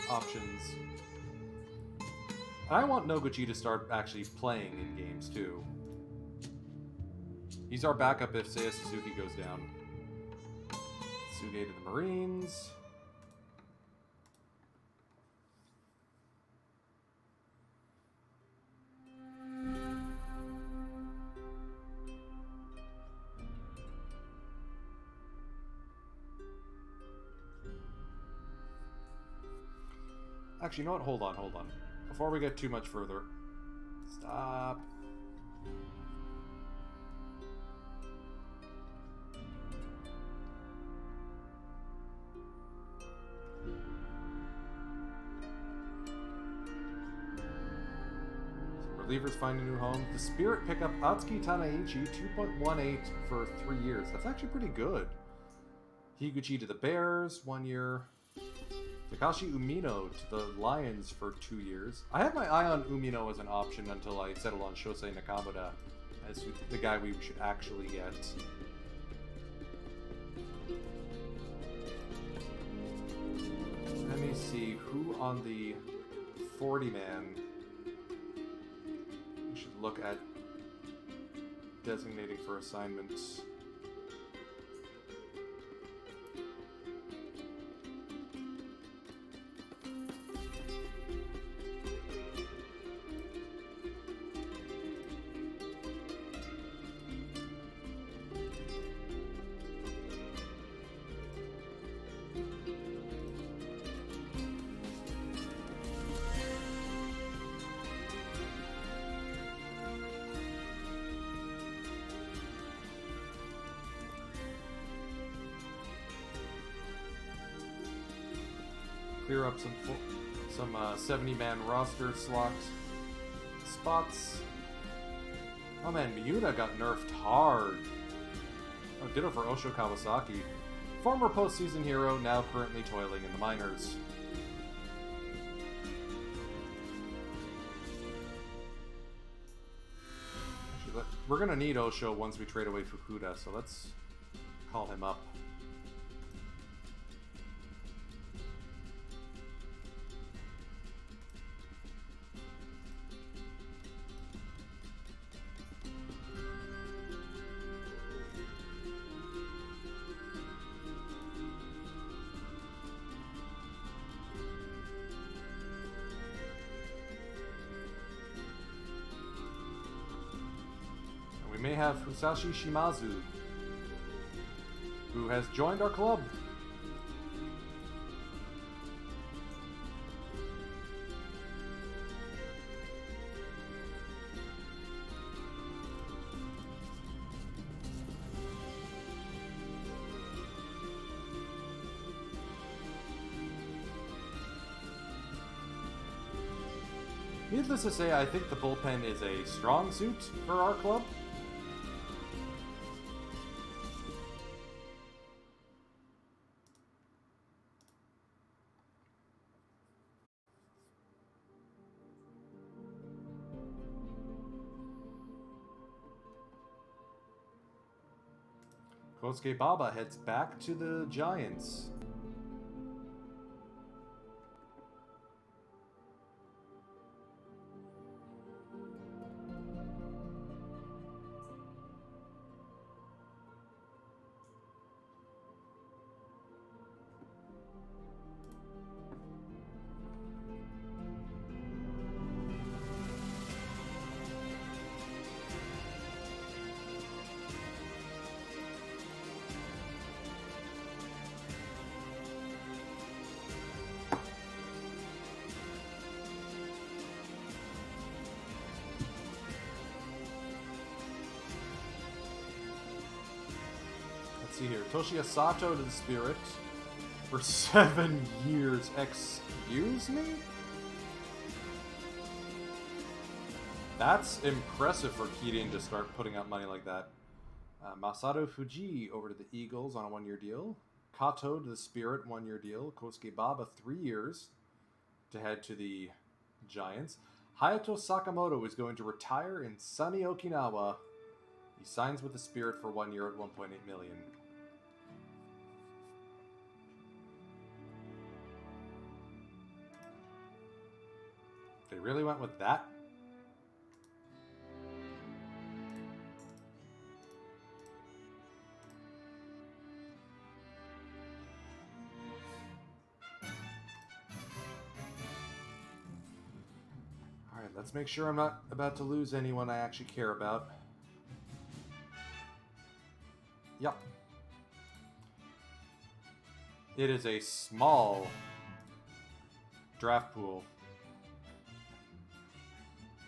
Speaker 1: options. I want Noguchi to start actually playing in games too. He's our backup if Seiya Suzuki goes down. Tsuge to the Marines. Actually, you know what? Hold on. Before we get too much further. Stop. Relievers find a new home. The Spirit pick up Atsuki Tanaichi, 2.18 for 3 years. That's actually pretty good. Higuchi to the Bears, 1 year. Takashi Umino to the Lions for 2 years. I had my eye on Umino as an option until I settled on Shosei Nakamura as the guy we should actually get. Let me see who on the 40-man we should look at designating for assignments. Clear up some 70-man roster spots. Oh man, Miura got nerfed hard. Oh, ditto for Osho Kawasaki. Former postseason hero, now currently toiling in the minors. Actually, we're going to need Osho once we trade away Fukuda, so let's call him up. We may have Fusashi Shimazu, who has joined our club. Needless to say, I think the bullpen is a strong suit for our club. Kosuke Baba heads back to the Giants. Let's see here. Toshiya Sato to the Spirit for 7 years. Excuse me? That's impressive for Kirin to start putting out money like that. Masato Fuji over to the Eagles on a 1-year deal. Kato to the Spirit, 1-year deal. Kosuke Baba, 3 years to head to the Giants. Hayato Sakamoto is going to retire in sunny Okinawa. He signs with the Spirit for 1 year at $1.8 million. They really went with that? Alright, let's make sure I'm not about to lose anyone I actually care about. Yep. It is a small draft pool.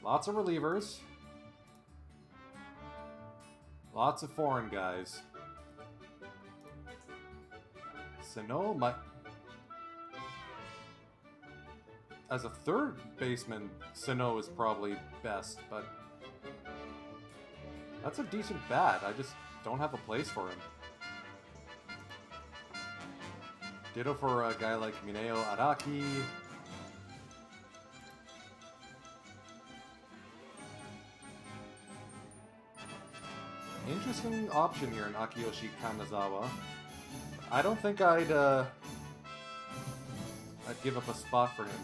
Speaker 1: Lots of relievers. Lots of foreign guys. Sano might... As a third baseman, Sano is probably best, but... That's a decent bat. I just don't have a place for him. Ditto for a guy like Mineo Araki. Interesting option here in Akiyoshi Kanazawa. I don't think I'd give up a spot for him.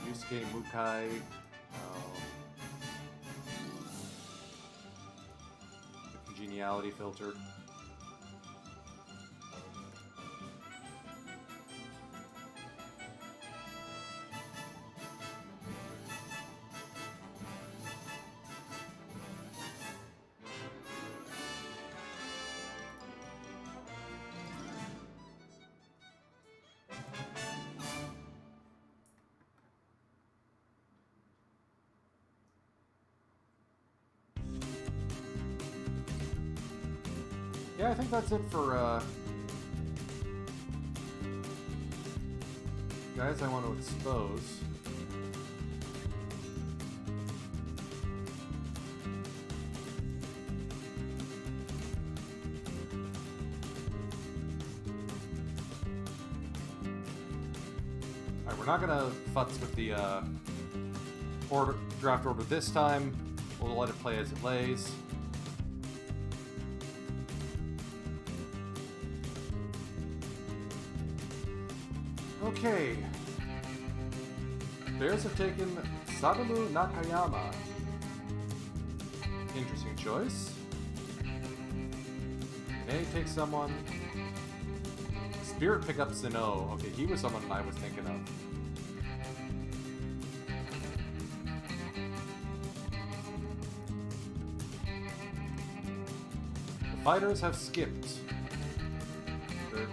Speaker 1: Yusuke Mukai. Congeniality filter. Yeah, I think that's it for guys I want to expose. we're not gonna futz with the draft order this time. We'll let it play as it lays. Okay. Bears have taken Sadamu Nakayama. Interesting choice. May take someone. Spirit pick up Sinnoh. Okay, he was someone I was thinking of. The fighters have skipped. The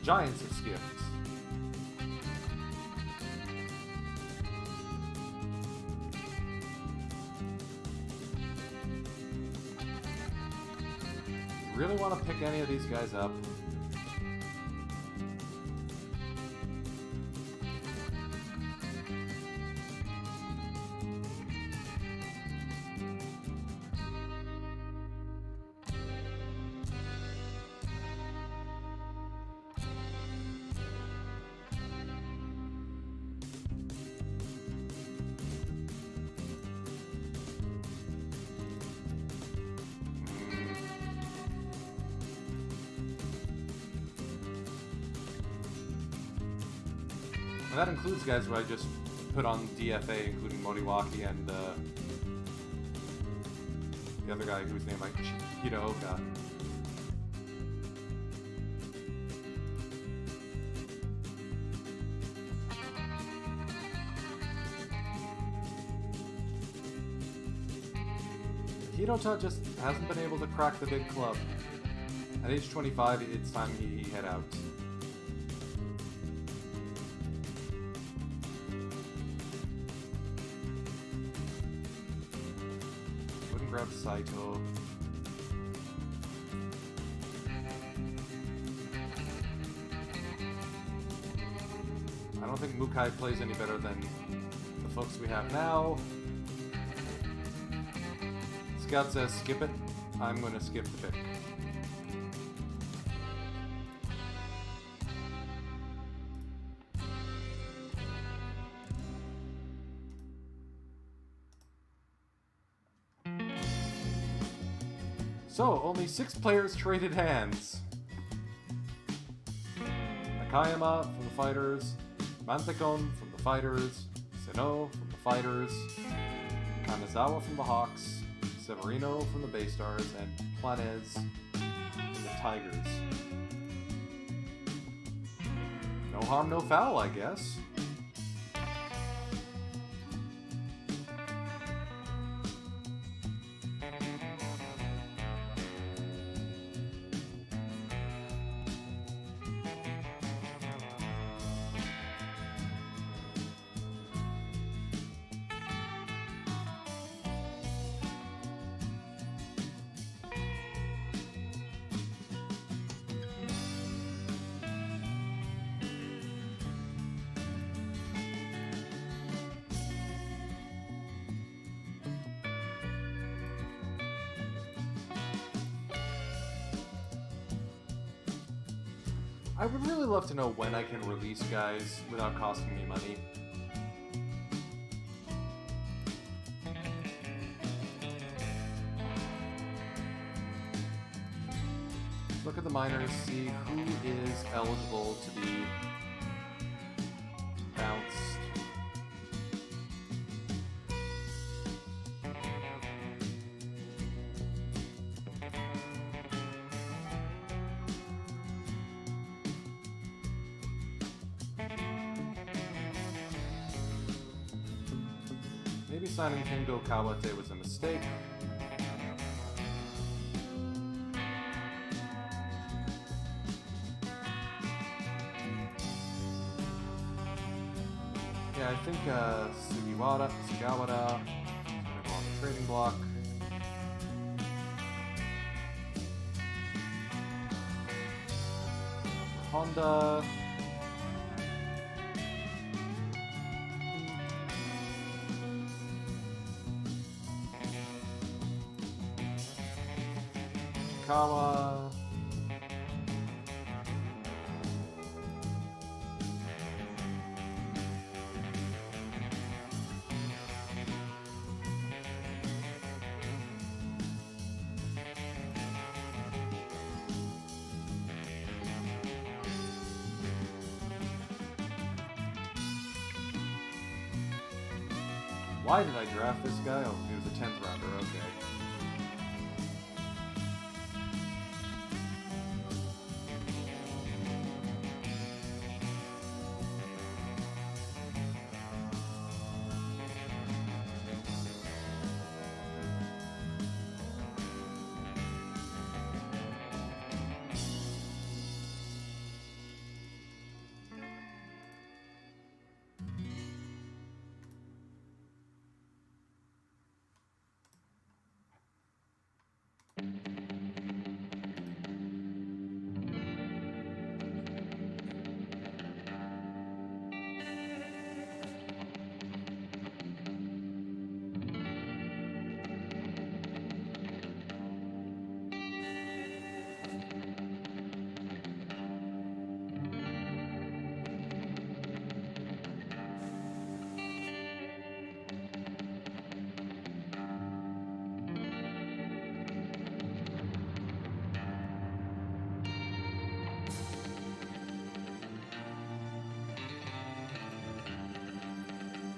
Speaker 1: Giants have skipped. Really want to pick any of these guys up. And that includes guys who I just put on DFA, including Moriwaki and the other guy whose name I Hiraoka. Hirota just hasn't been able to crack the big club. At age 25, it's time he head out. Wouldn't grab Saito. I don't think Mukai plays any better than the folks we have now. Scout says skip it. I'm going to skip the pick. So, only 6 players traded hands. Nakayama from the Fighters, Mantekon from the Fighters, Sinnoh from the Fighters, Kanazawa from the Hawks, Severino from the Baystars, and Planez from the Tigers. No harm, no foul, I guess. I would really love to know when I can release guys without costing me money. Look at the minors, see who is eligible to be bounced. Maybe signing Kendo Kawate was a mistake. Yeah, I think Sugawara is gonna go on the trading block. For Honda. Kawa. Why did I draft this guy? Oh, he was a 10th rounder, okay.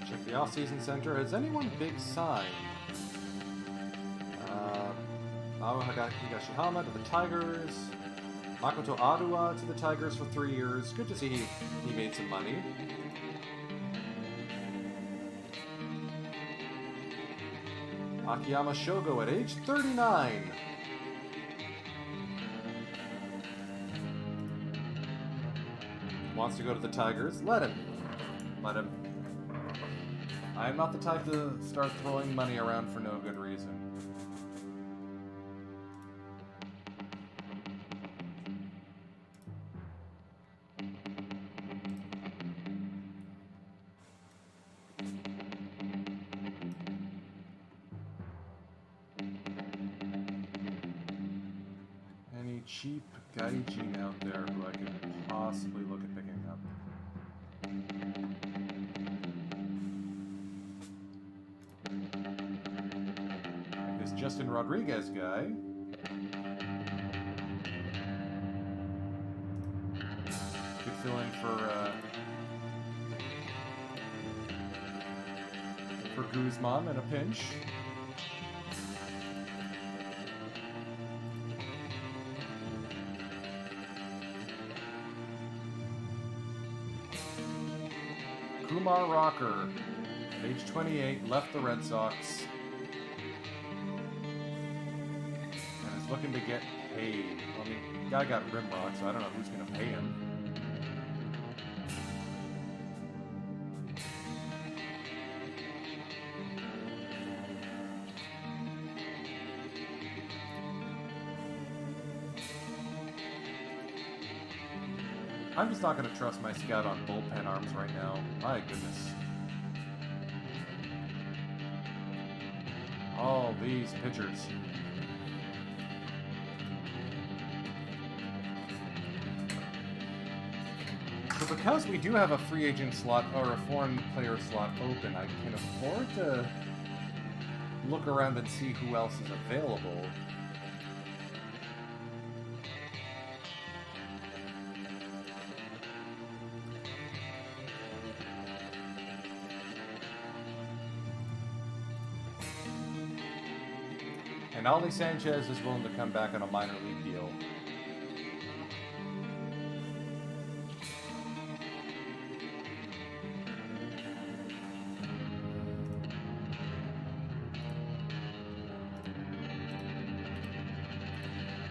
Speaker 1: Check the off-season center. Has anyone big signed? Naoya Higashihama to the Tigers. Makoto Adua to the Tigers for 3 years. Good to see he made some money. Akiyama Shogo at age 39. Wants to go to the Tigers. Let him. Let him. I am not the type to start throwing money around for no good reason. Any cheap gaijin out there who I could possibly look at picking up? Justin Rodriguez guy. Could fill in for Guzman in a pinch. Kumar Rocker, age 28, left the Red Sox. Looking to get paid. I mean, guy got rimrock, so I don't know who's going to pay him. I'm just not going to trust my scout on bullpen arms right now. My goodness. All these pitchers. So because we do have a free agent slot or a foreign player slot open, I can afford to look around and see who else is available. And Ali Sanchez is willing to come back on a minor league deal.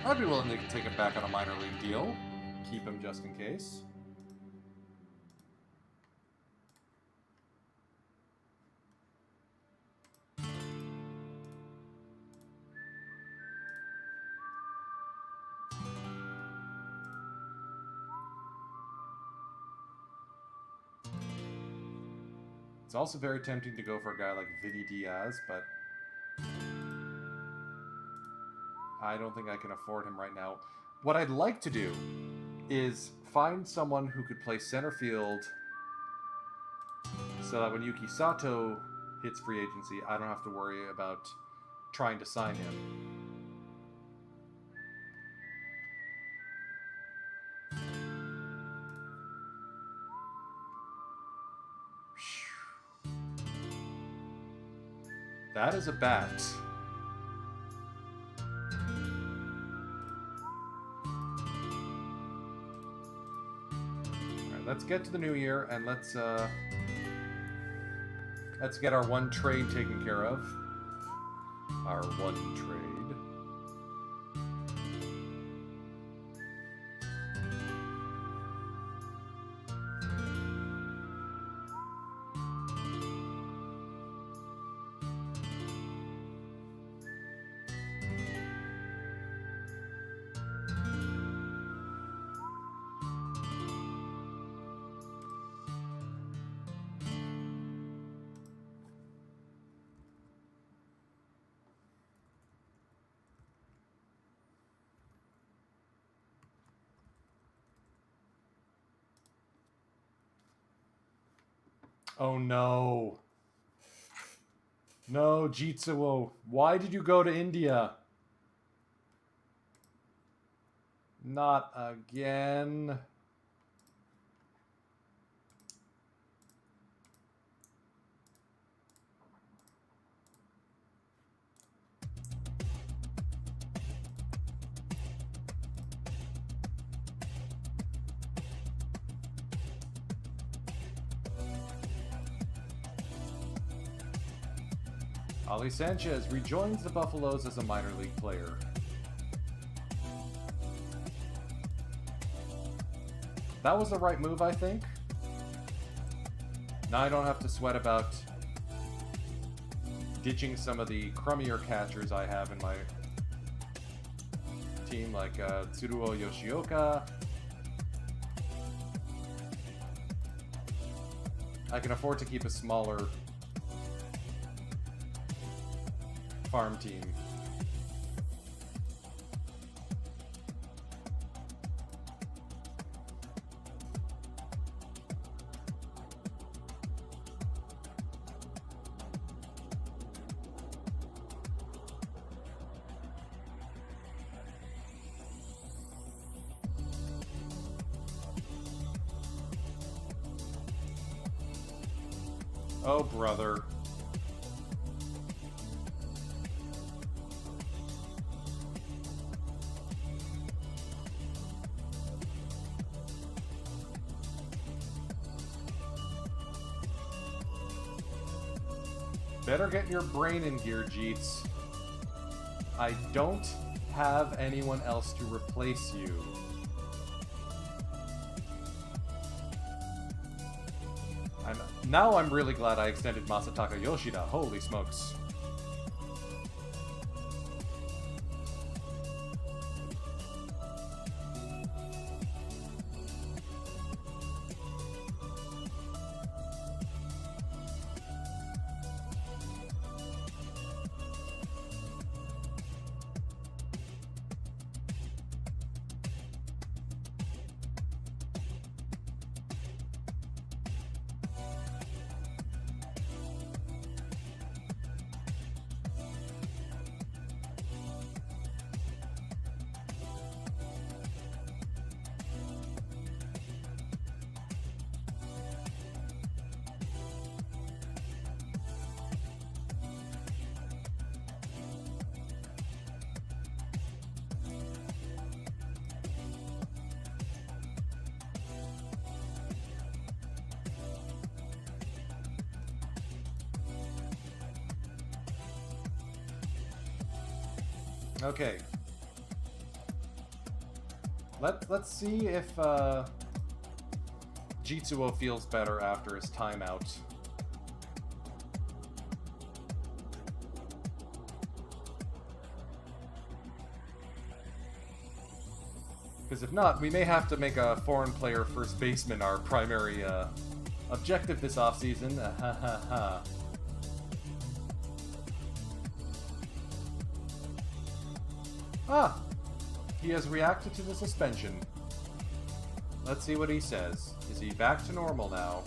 Speaker 1: I'd be willing to take him back on a minor league deal. Keep him just in case. It's also very tempting to go for a guy like Vinny Diaz, but I don't think I can afford him right now. What I'd like to do is find someone who could play center field so that when Yuki Sato hits free agency, I don't have to worry about trying to sign him. That is a bat. Alright, let's get to the new year and let's get our one trade taken care of. Our one trade. Oh no. No, Jitsuo. Why did you go to India? Not again. Ali Sanchez rejoins the Buffaloes as a minor league player. That was the right move, I think. Now I don't have to sweat about ditching some of the crummier catchers I have in my team, like Tsuruo Yoshioka. I can afford to keep a smaller farm team. Oh, brother. Better get your brain in gear, Jeets. I don't have anyone else to replace you. Now I'm really glad I extended Masataka Yoshida. Holy smokes. Okay. Let's see if Jitsuo feels better after his timeout. Because if not, we may have to make a foreign player first baseman our primary objective this offseason. Ha ha ha. Ah! He has reacted to the suspension. Let's see what he says. Is he back to normal now?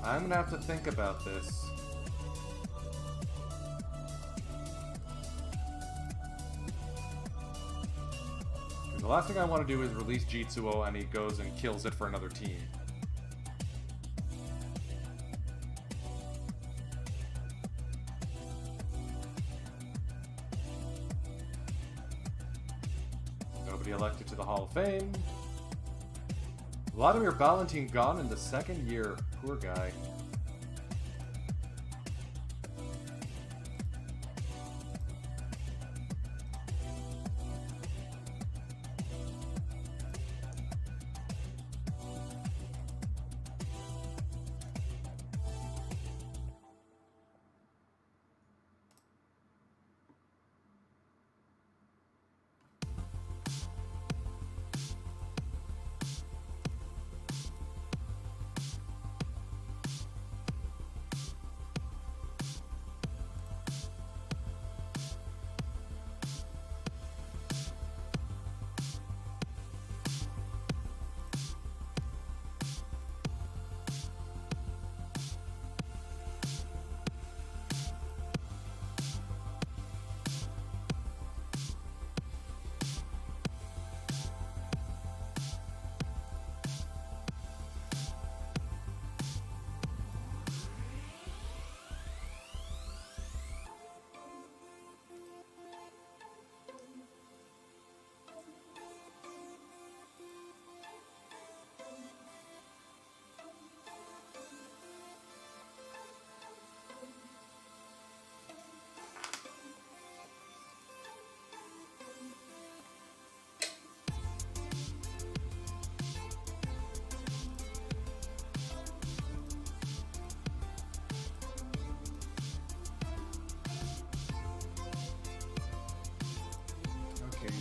Speaker 1: I'm gonna have to think about this. The last thing I want to do is release Jitsuo and he goes and kills it for another team. Nobody elected to the Hall of Fame. Vladimir Valentin gone in the second year. Poor guy.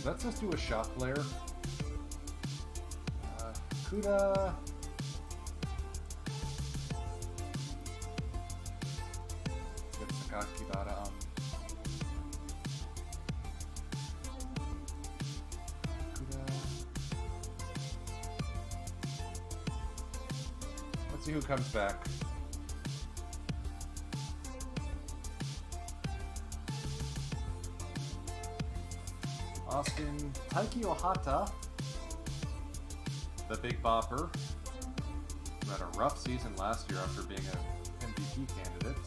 Speaker 1: Let's just do a shot player. Kuda. Get Sakaki Bada. Kuda. Let's see who comes back. Austin, Taiki Ohata, the Big Bopper, who had a rough season last year after being an MVP candidate.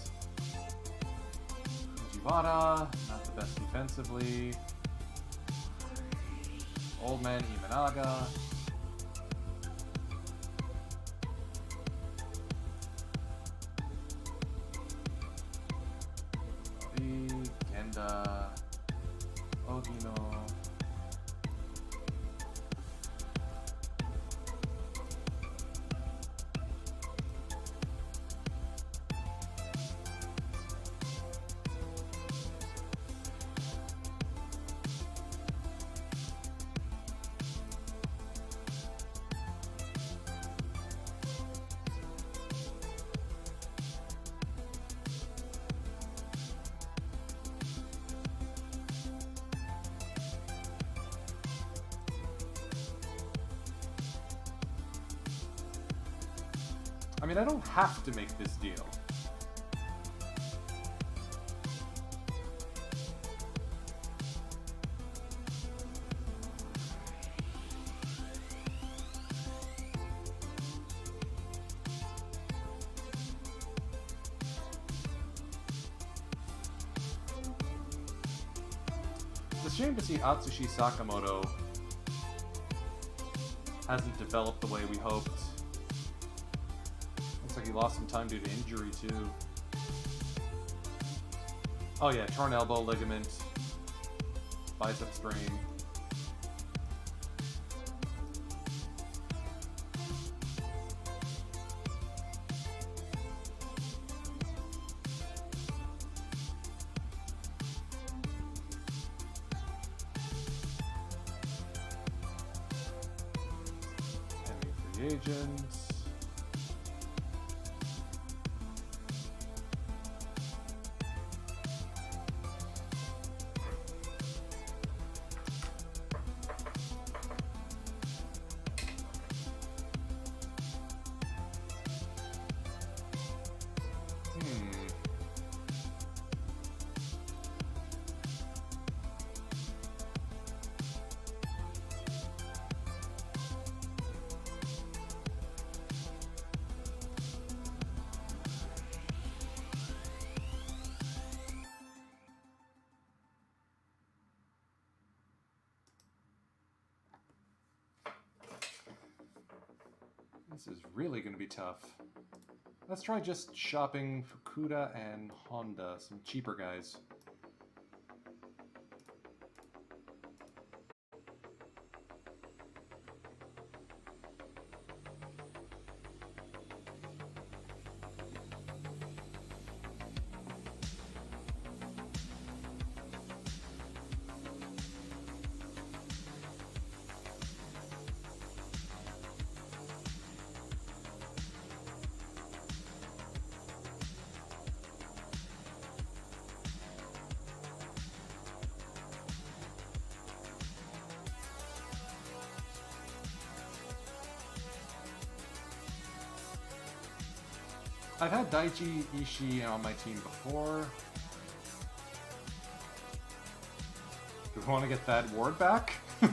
Speaker 1: Fujiwara, not the best defensively. Old Man Imanaga. Genda, Ogino. I mean, I don't have to make this deal. It's a shame to see Atsushi Sakamoto hasn't developed the way we hoped. Looks like he lost some time due to injury, too. Oh yeah, torn elbow ligament, bicep strain. Pending free agents. This is really going to be tough. Let's try just shopping Fukuda and Honda, some cheaper guys. I've had Daichi Ishii on my team before. Do we want to get that ward back? No.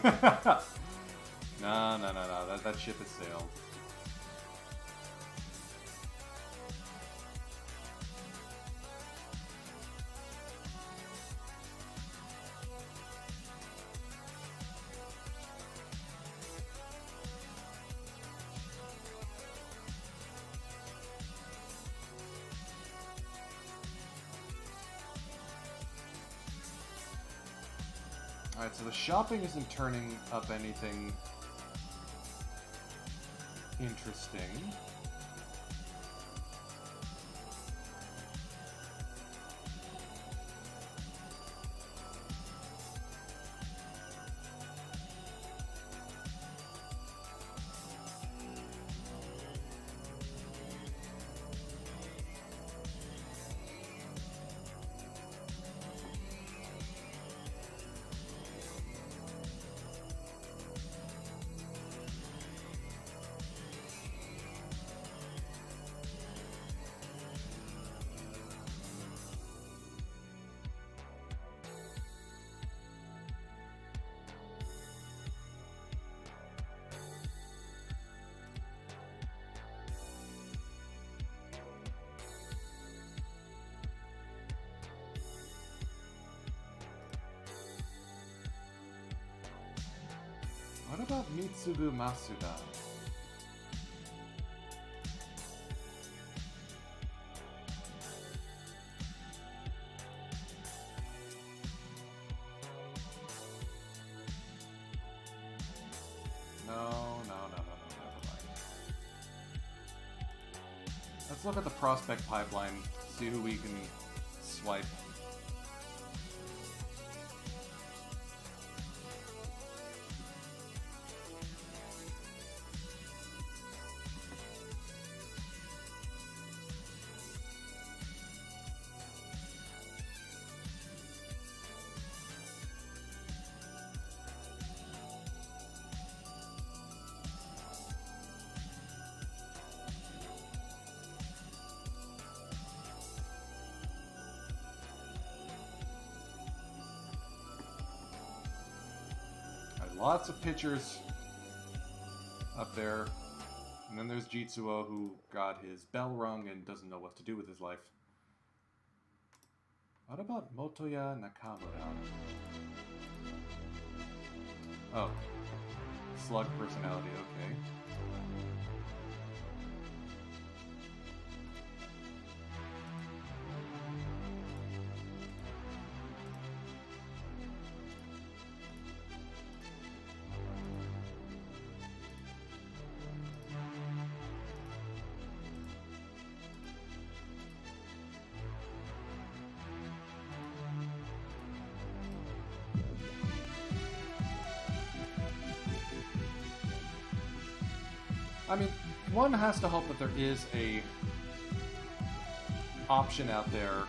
Speaker 1: That ship has sailed. Alright, so the shopping isn't turning up anything interesting. What about Mitsubu Masuda? No, never mind. Let's look at the prospect pipeline, see who we can swipe. Lots of pitchers up there. And then there's Jitsuo, who got his bell rung and doesn't know what to do with his life. What about Motoya Nakamura? Oh. Slug personality, okay. I mean, one has to hope that there is a option out there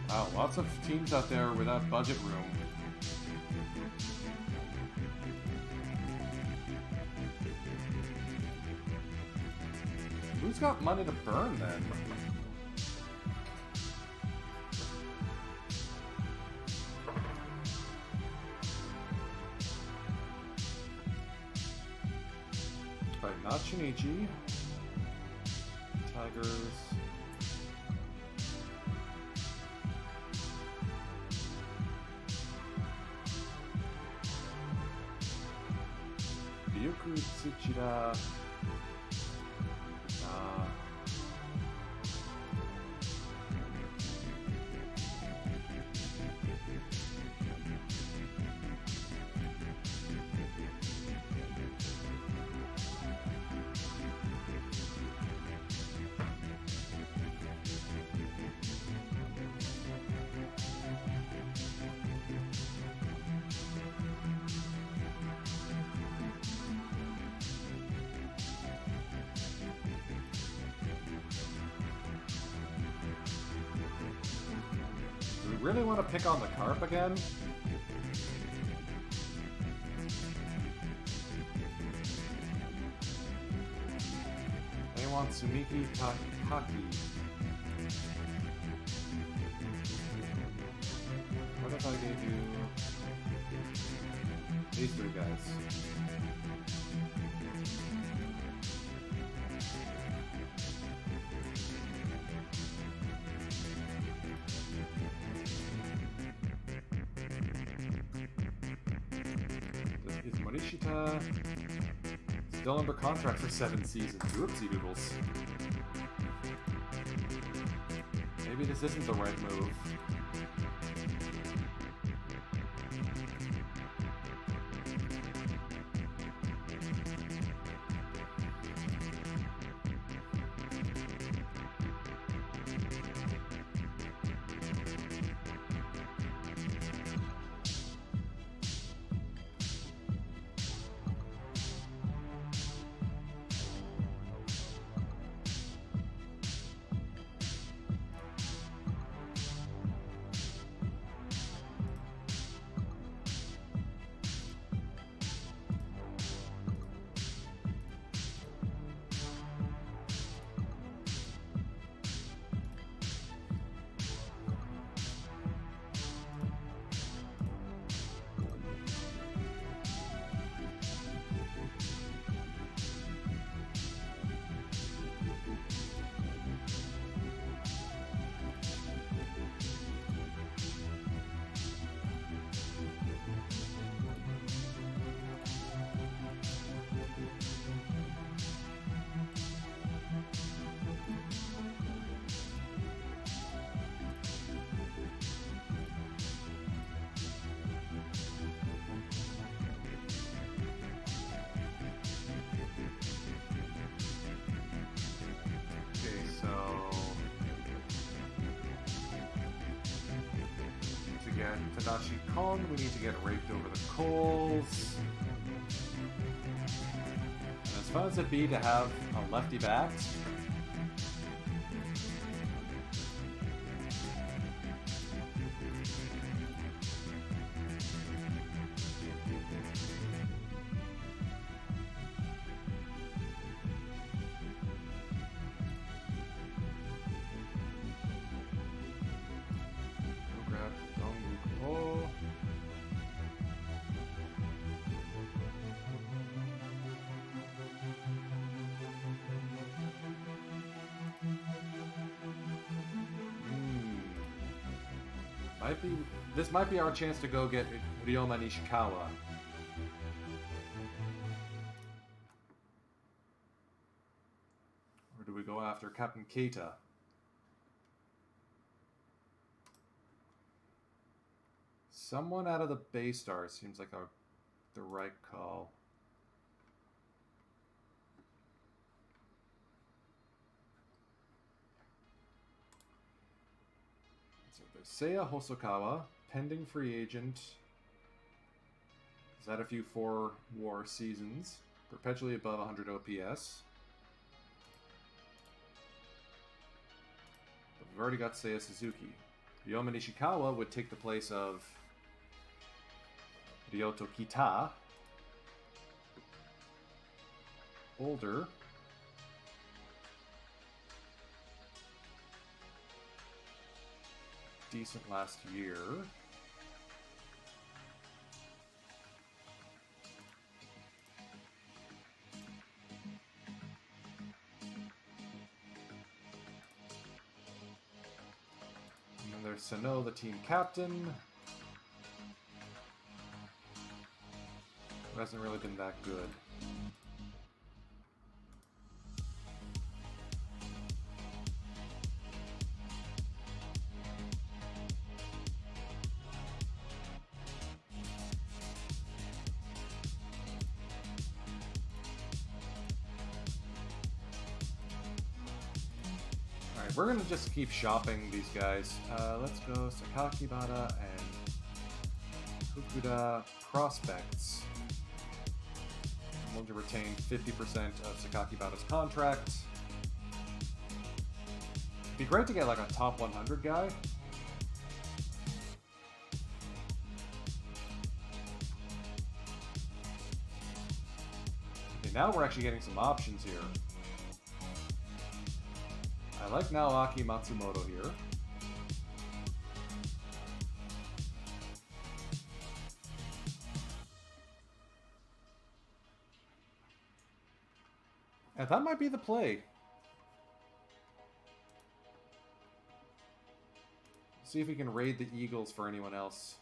Speaker 1: Wow, lots of teams out there without budget room. Who's got money to burn then? Shinichi. Tigers. Ryuku Tsuchida. Really want to pick on the carp again? They want Sumiki Takaki. What if I gave you these three guys? Is Morishita still under contract for 7 seasons? Whoopsie doodles. Maybe this isn't the right move. Tadashi Kon, we need to get raped over the coals. And as fun as it'd be to have a lefty back, this might be our chance to go get Ryoma Nishikawa. Or do we go after Captain Keita? Someone out of the Bay Stars seems like the right call. So there's Seiya Hosokawa, pending free agent. He's had a few 4-war seasons, perpetually above 100 OPS. But we've already got Seiya Suzuki. Ryoma Nishikawa would take the place of Ryoto Kita. Older. Decent last year. there's Sano, the team captain. Who hasn't really been that good. Alright, we're gonna just keep shopping these guys. Let's go Sakakibara and Fukuda prospects. I'm willing to retain 50% of Sakakibara's contract. It'd be great to get like a top 100 guy. Okay, now we're actually getting some options here. I like Naoaki Matsumoto here. And that might be the play. See if we can raid the Eagles for anyone else.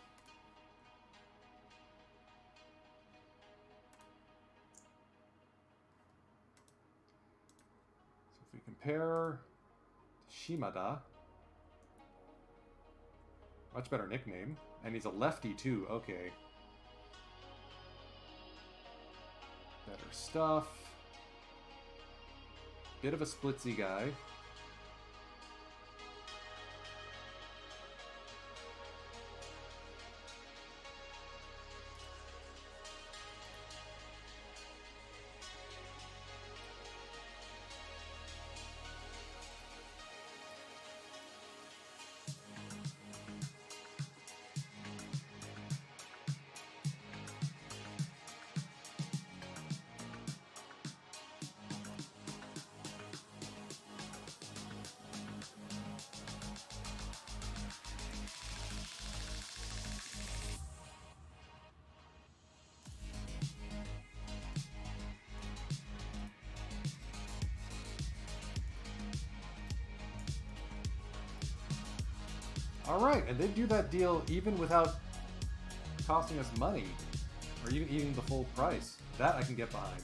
Speaker 1: So if we compare Shimada, much better nickname, and he's a lefty too. Okay, better stuff. Bit of a splitsy guy. Alright, and they do that deal even without costing us money. Or even eating the full price. That I can get behind.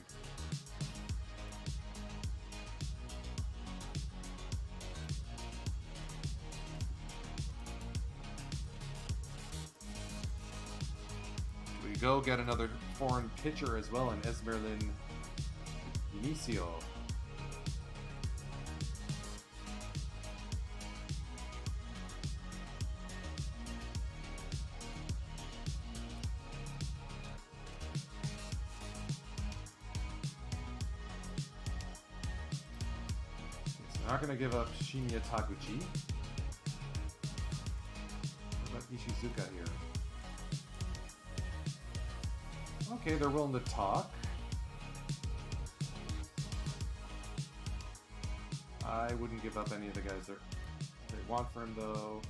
Speaker 1: We go get another foreign pitcher as well in Esmeralin Inicio. Not going to give up Shinya Taguchi. What about Ishizuka here? Okay, they're willing to talk. I wouldn't give up any of the guys that they want for him, though.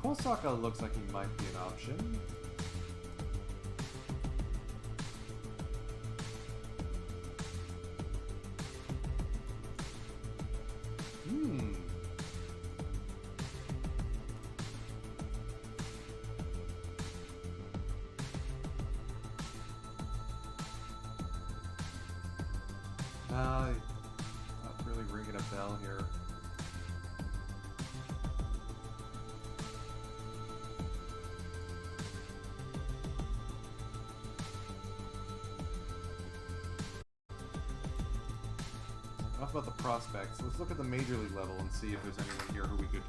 Speaker 1: Kosaka looks like he might be an option. Not really ringing a bell here. Enough about the prospects. Let's look at the major league level and see if there's anyone here who we could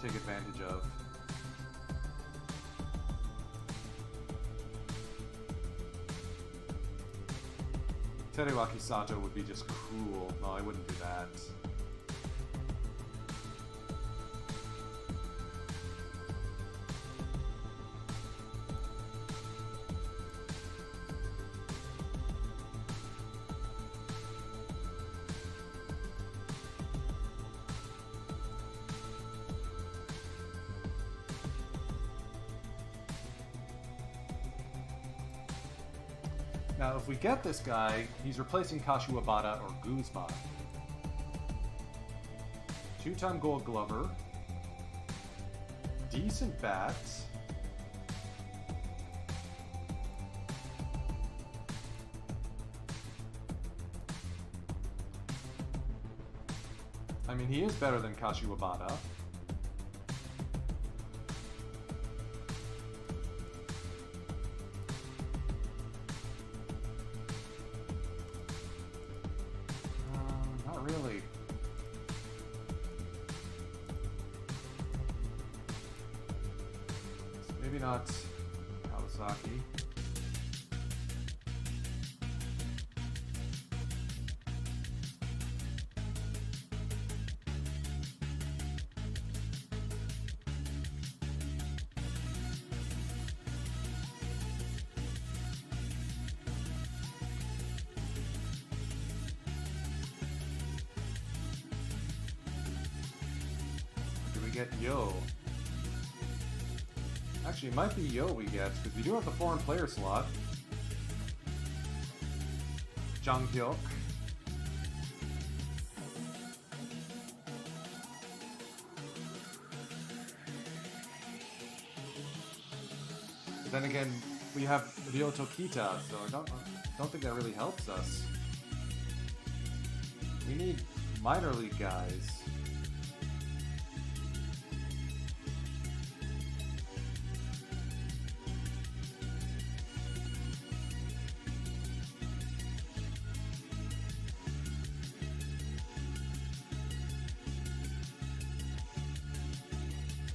Speaker 1: take advantage of. Terewaki Sato would be just cruel. No, I wouldn't do that. Now, if we get this guy, he's replacing Kashiwabara or Guzman. 2-time Gold Glover. Decent bats. I mean, he is better than Kashiwabara. Not really. Maybe not Kawasaki. Get Yo. Actually, it might be Yo we get, because we do have the foreign player slot. Jang Hyuk. But then again, we have Ryoto Kita, so I don't think that really helps us. We need minor league guys.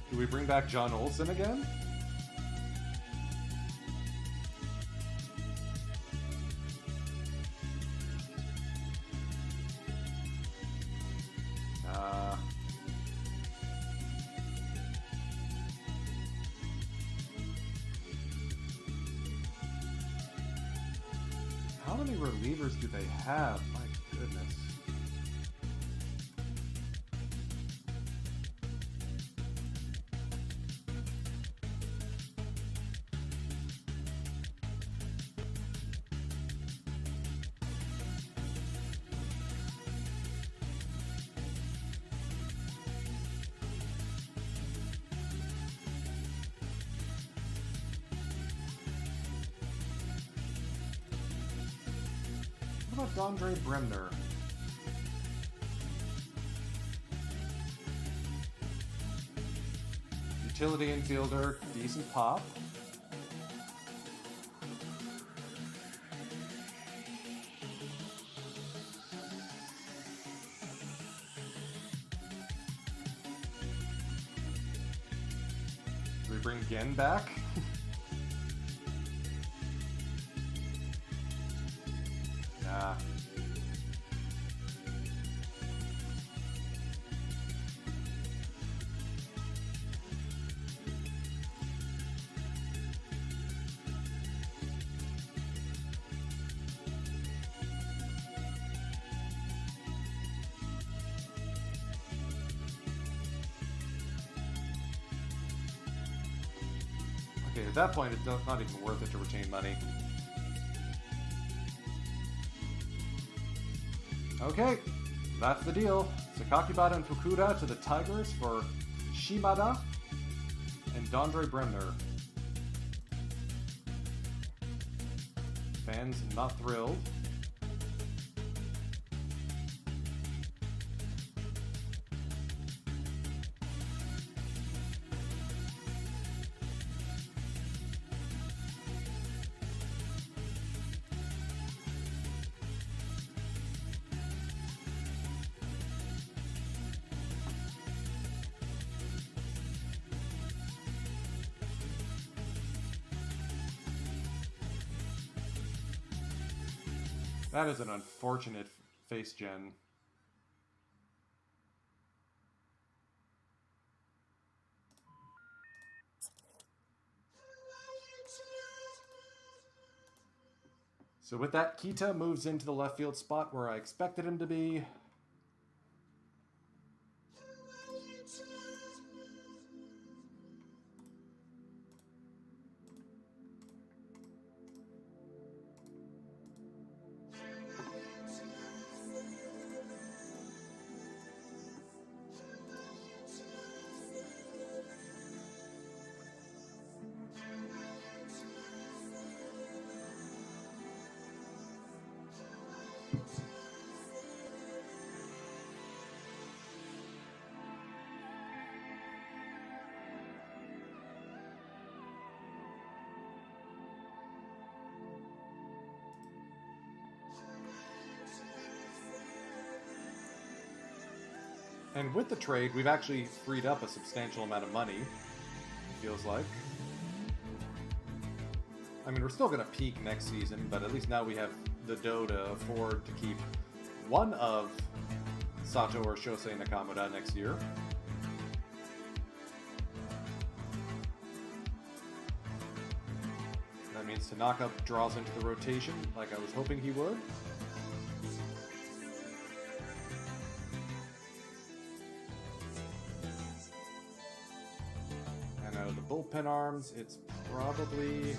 Speaker 1: Do we bring back John Olsen again? How many relievers do they have? My goodness. What about Andre Bremner? Utility infielder, decent pop. Do we bring Gen back? Nah. Okay, at that point, it's not even worth it to retain money. Okay, that's the deal. Sakakibara and Fukuda to the Tigers for Shimada and Dondre Bremner. Fans not thrilled. That is an unfortunate face gen. So with that, Kita moves into the left field spot where I expected him to be. And with the trade, we've actually freed up a substantial amount of money, it feels like. I mean, we're still going to peak next season, but at least now we have the dough to afford to keep one of Sato or Shosei Nakamura next year. That means Tanaka draws into the rotation like I was hoping he would. And out of the bullpen arms, it's probably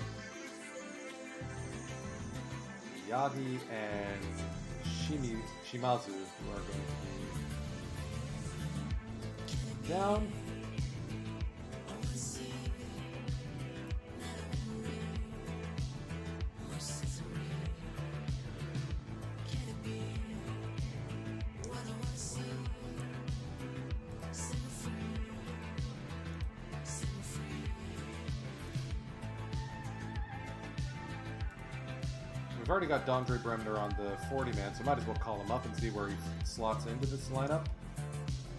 Speaker 1: Yagi and Shimazu who are going to be down. We've already got Dondre Bremner on the 40-man, so might as well call him up and see where he slots into this lineup.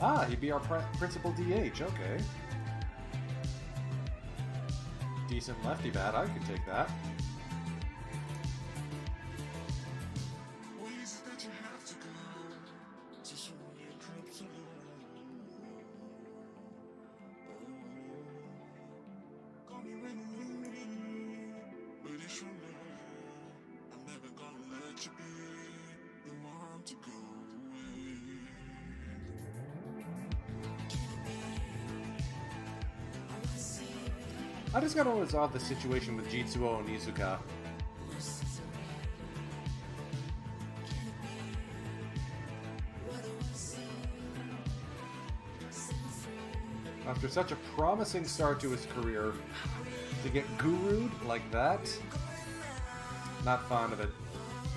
Speaker 1: Ah, he'd be our principal DH, okay. Decent lefty bat, I could take that. I just gotta resolve the situation with Jitsuo and Izuka. After such a promising start to his career, to get guru'd like that, not fond of it.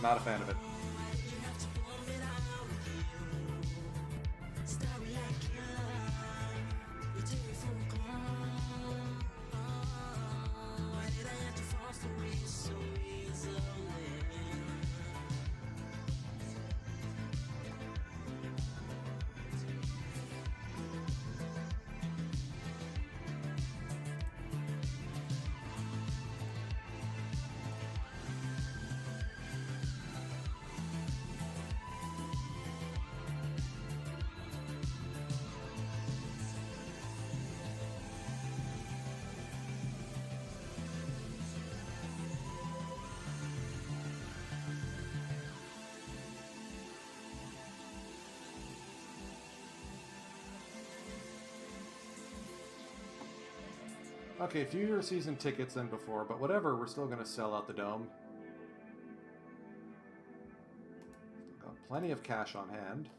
Speaker 1: Not a fan of it. Okay, fewer season tickets than before, but whatever, we're still going to sell out the dome. Got plenty of cash on hand.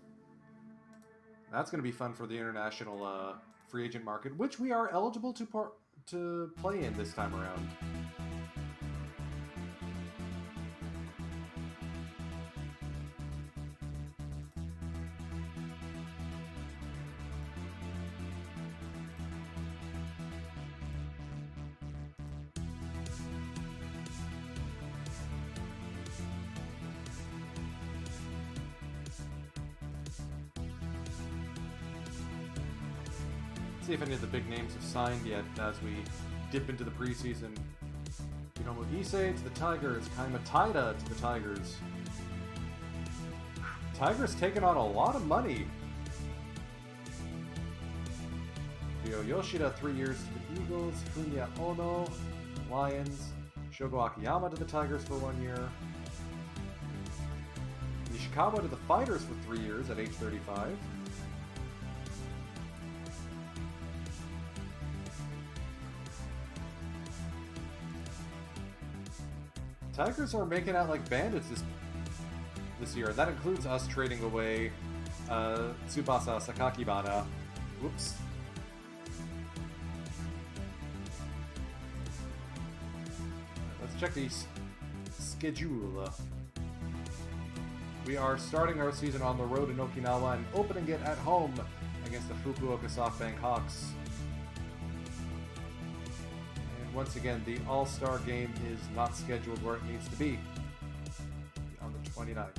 Speaker 1: That's going to be fun for the international free agent market, which we are eligible to play in this time around. See if any of the big names have signed yet as we dip into the preseason. Hitomu Issei to the Tigers, Kaima Taida to the Tigers. Tigers taking on a lot of money. Ryo Yoshida, 3 years to the Eagles. Funya Ono, Lions. Shogo Akiyama to the Tigers for 1 year. Nishikawa to the Fighters for 3 years at age 35. Tigers are making out like bandits this year. That includes us trading away Tsubasa Sakakibana. Whoops. Let's check the schedule. We are starting our season on the road in Okinawa and opening it at home against the Fukuoka SoftBank Hawks. And once again, the All-Star game is not scheduled where it needs to be on the 29th.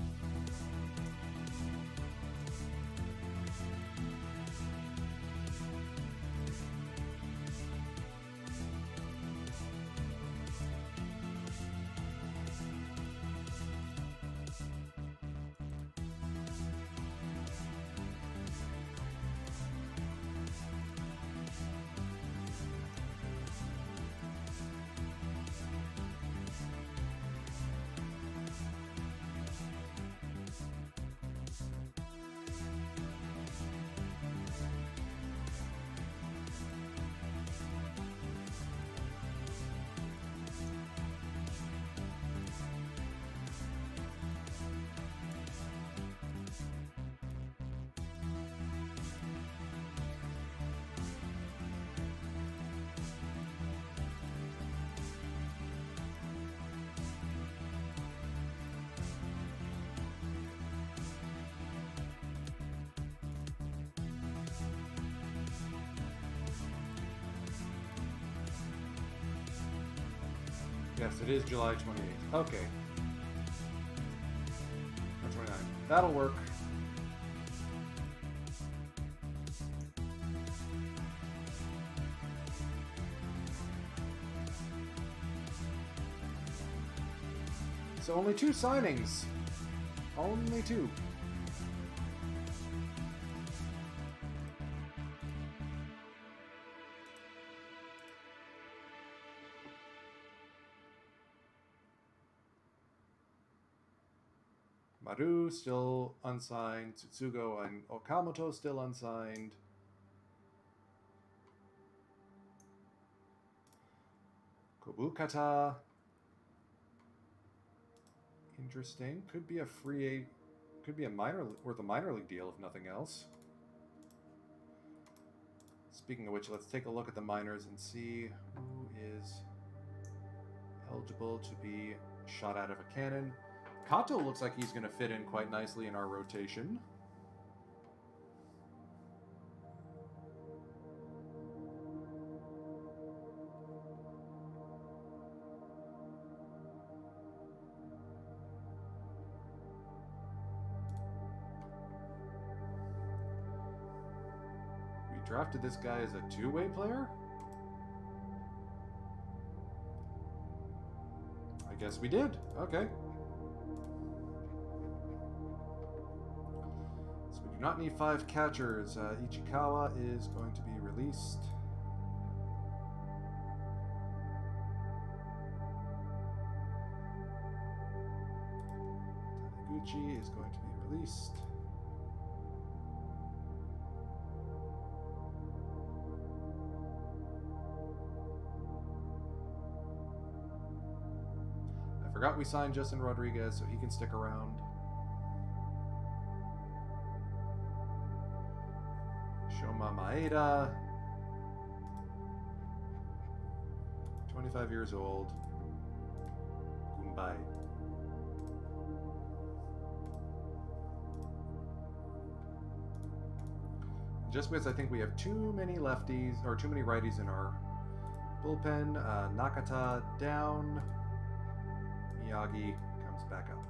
Speaker 1: Yes, it is July 28th. Okay. Or 29th. That'll work. So only 2 signings. Only 2. Maru still unsigned. Tsutsugo and Okamoto still unsigned. Kobukata. Interesting. Could be a could be a worth a minor league deal if nothing else. Speaking of which, let's take a look at the minors and see who is eligible to be shot out of a cannon. Kato looks like he's going to fit in quite nicely in our rotation. We drafted this guy as a 2-way player? I guess we did. Okay. Do not need 5 catchers. Ichikawa is going to be released. Taniguchi is going to be released. I forgot we signed Justin Rodriguez, so he can stick around. Shoma Maeda, 25 years old. Gumbai. Just because I think we have too many lefties, or too many righties in our bullpen. Nakata down. Miyagi comes back up.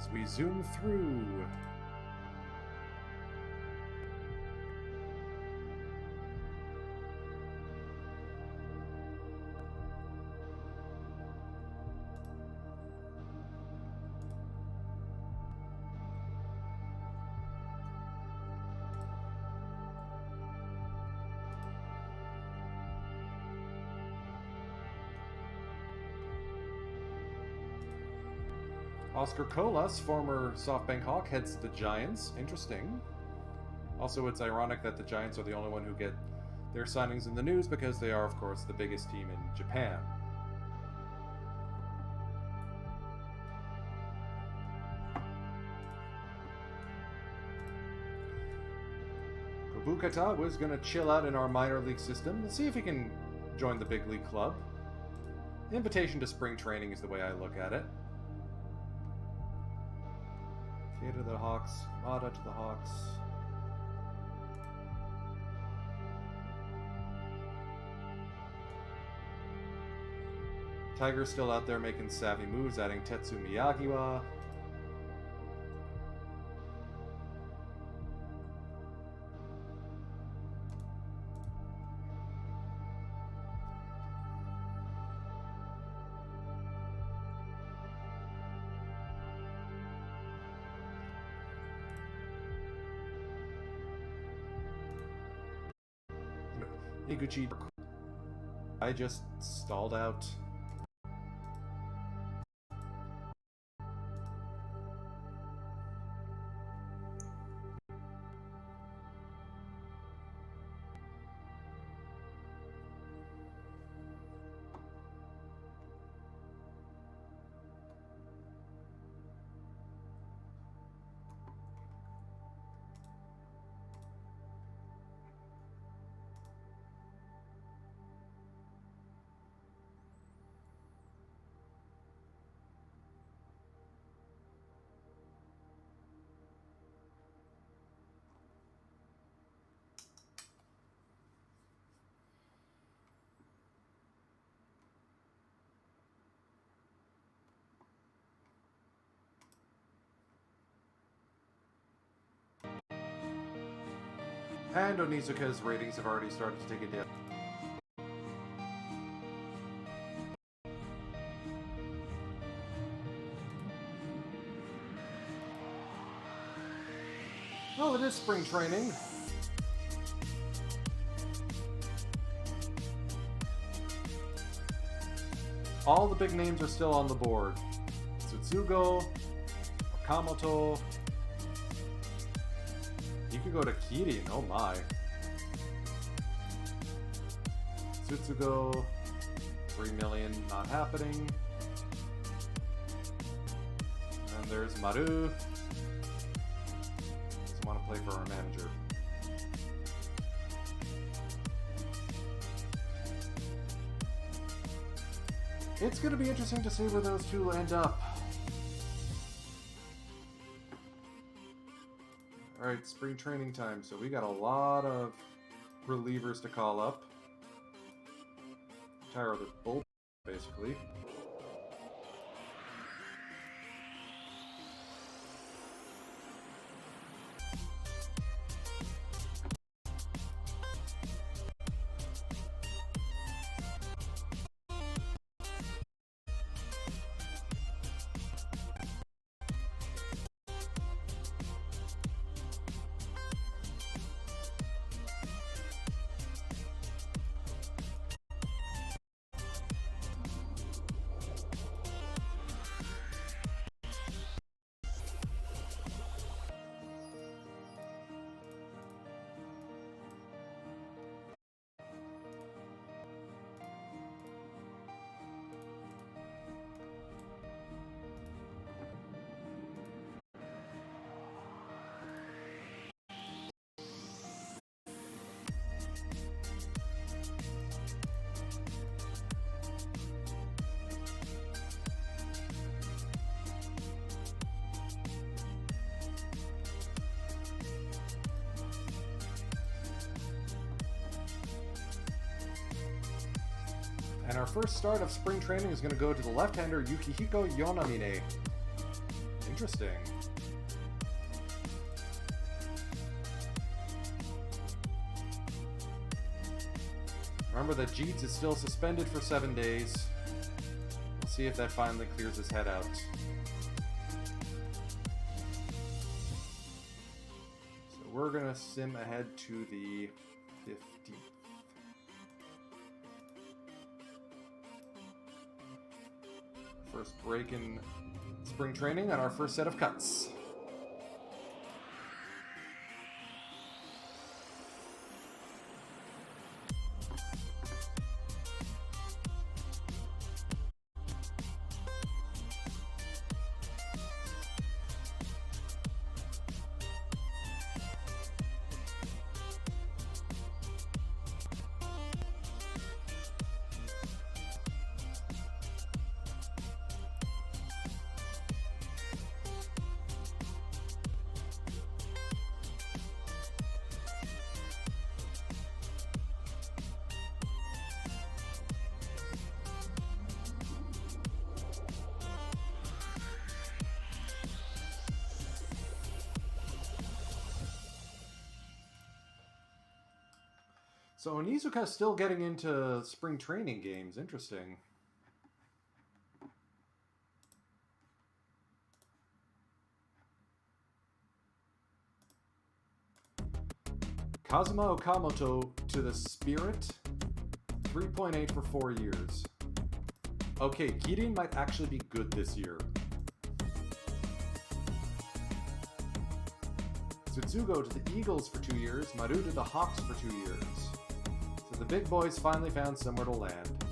Speaker 1: as we zoom through. Oscar Colas, former SoftBank Hawk, heads the Giants. Interesting. Also, it's ironic that the Giants are the only one who get their signings in the news because they are, of course, the biggest team in Japan. Kobukata was going to chill out in our minor league system. Let's see if he can join the big league club. Invitation to spring training is the way I look at it. K to the Hawks, Mata to the Hawks. Tiger's still out there making savvy moves, adding Tetsu Miyagiwa. Iguchi. I just stalled out. And Onizuka's ratings have already started to take a dip. Well, it is spring training. All the big names are still on the board. Tsutsugo, Okamoto. You could go to Kirin, oh my. Tsutsugo, 3 million, not happening. And there's Maru. Doesn't want to play for our manager. It's going to be interesting to see where those two end up. Alright, spring training time, so we got a lot of relievers to call up. Retire the bull, basically. And our first start of spring training is going to go to the left-hander Yukihiko Yonamine. Interesting. Remember that Jeets is still suspended for 7 days. We'll see if that finally clears his head out. So we're gonna sim ahead to the 15th. First break in spring training on our first set of cuts. So Onizuka's still getting into spring training games. Interesting. Kazuma Okamoto to the Spirit. 3.8 for 4 years. Okay, Kirin might actually be good this year. Tsutsugo to the Eagles for 2 years. Maru to the Hawks for 2 years. So the big boys finally found somewhere to land.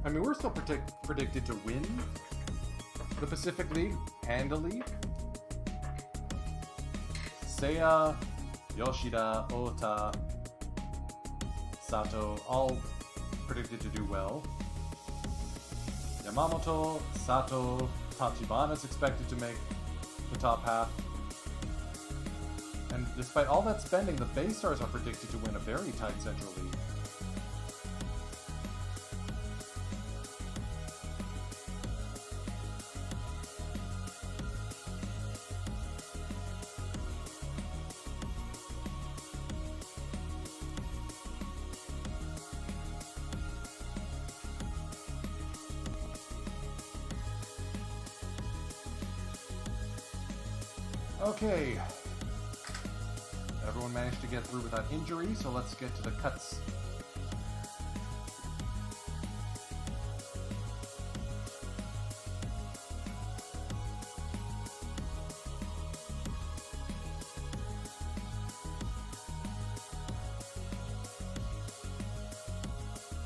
Speaker 1: I mean, we're still predicted to win the Pacific League handily. Seiya, Yoshida, Ota, Sato, all predicted to do well. Yamamoto, Sato, Tachibana is expected to make the top half. And despite all that spending, the Bay Stars are predicted to win a very tight Central League. Okay, everyone managed to get through without injury, so let's get to the cuts.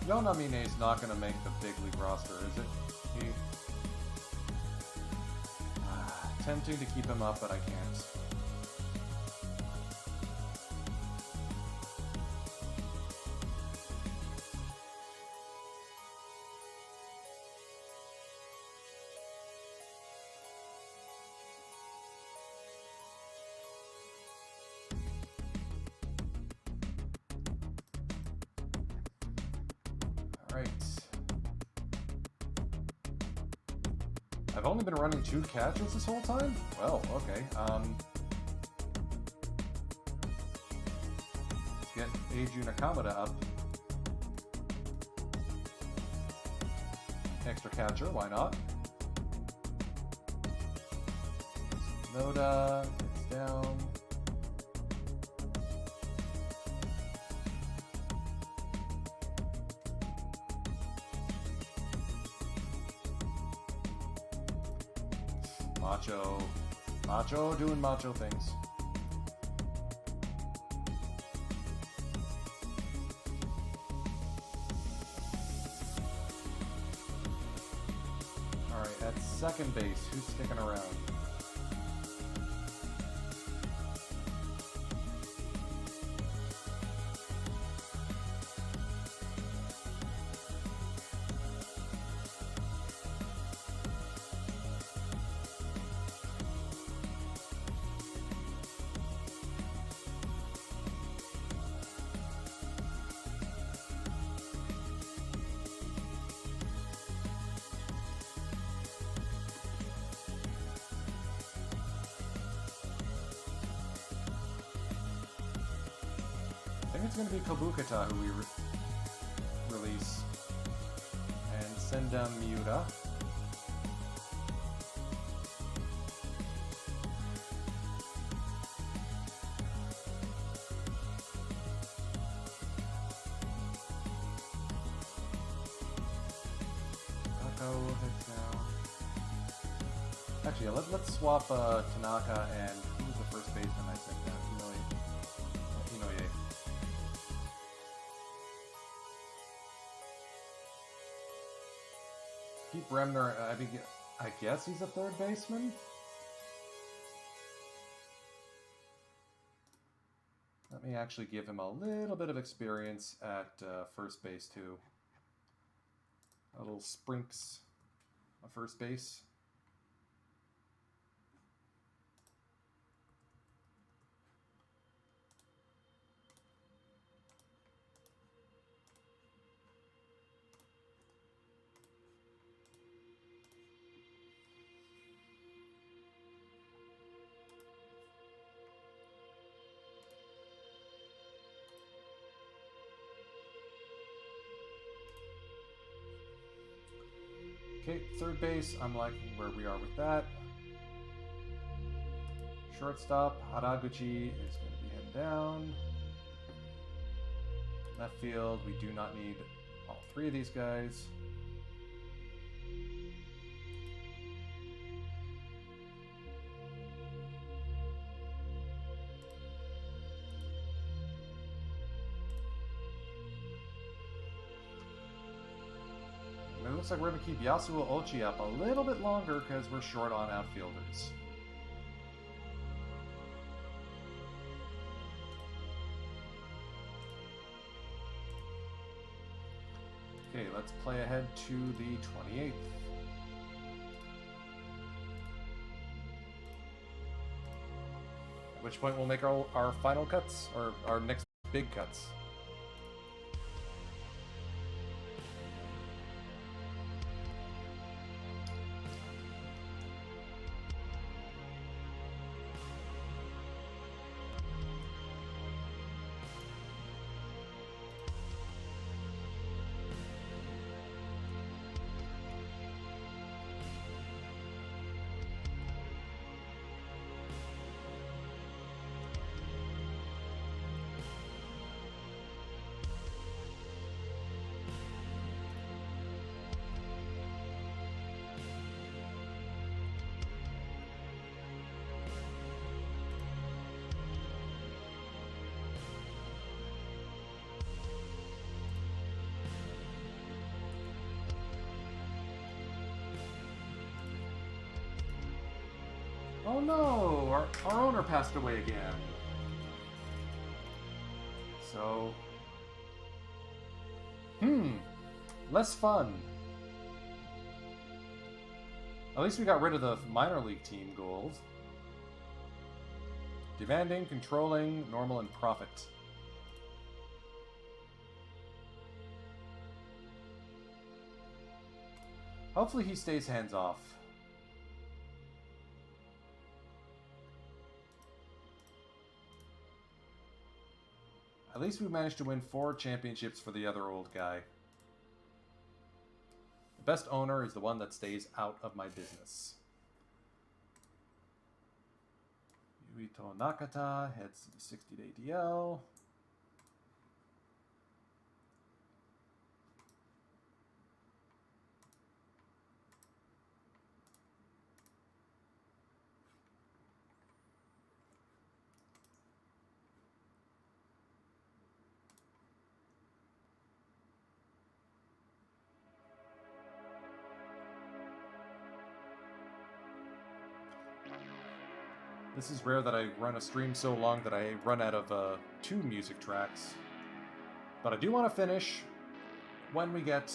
Speaker 1: Yonamine is not going to make the big league roster, is it? Tempting to keep him up, but I can't. All right. I've only been running 2 catchers this whole time? Well, okay. Let's get Eiju Nakamura up. Extra catcher, why not? Noda, it's down. Macho doing macho things. Alright, at second base, who's sticking around? it's going to be Kobukata who we release. And send down Miura. Heads down. Actually, let's swap Tanaka and who was the first baseman I sent down? Inoue. Keep Bremner. I guess he's a third baseman. Let me actually give him a little bit of experience at first base too. A little Sprinks at first base. Okay, third base, I'm liking where we are with that. Shortstop, Haraguchi is going to be heading down. Left field, we do not need all three of these guys. It looks like we're going to keep Yasuo Ochi up a little bit longer because we're short on outfielders. Okay, let's play ahead to the 28th. At which point we'll make our final cuts, or our next big cuts. Oh no! Our owner passed away again. So... less fun. At least we got rid of the minor league team goals. Demanding, controlling, normal, and profit. Hopefully he stays hands off. At least we managed to win 4 championships for the other old guy. The best owner is the one that stays out of my business. Yuito Nakata heads to the 60-day DL. This is rare that I run a stream so long that I run out of 2 music tracks. But I do want to finish when we get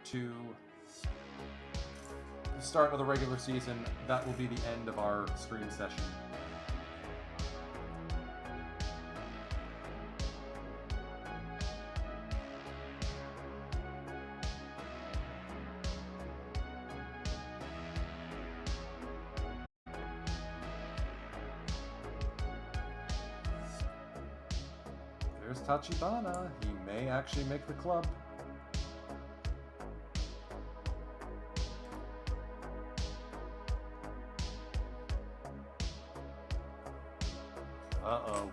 Speaker 1: to the start of the regular season. That will be the end of our stream session. There's Tachibana. He may actually make the club. Uh-oh.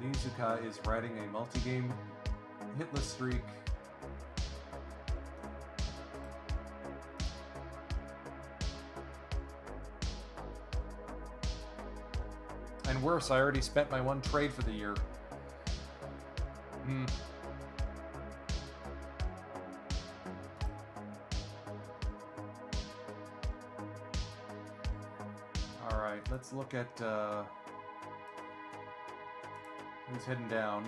Speaker 1: Onizuka is riding a multi-game hitless streak. And worse, I already spent my one trade for the year. Alright, let's look at who's heading down.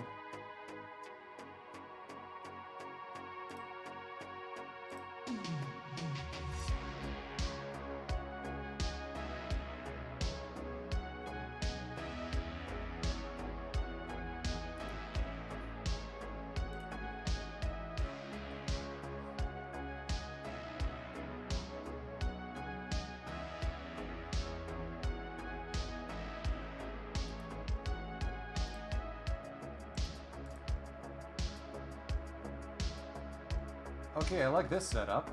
Speaker 1: Okay, I like this setup.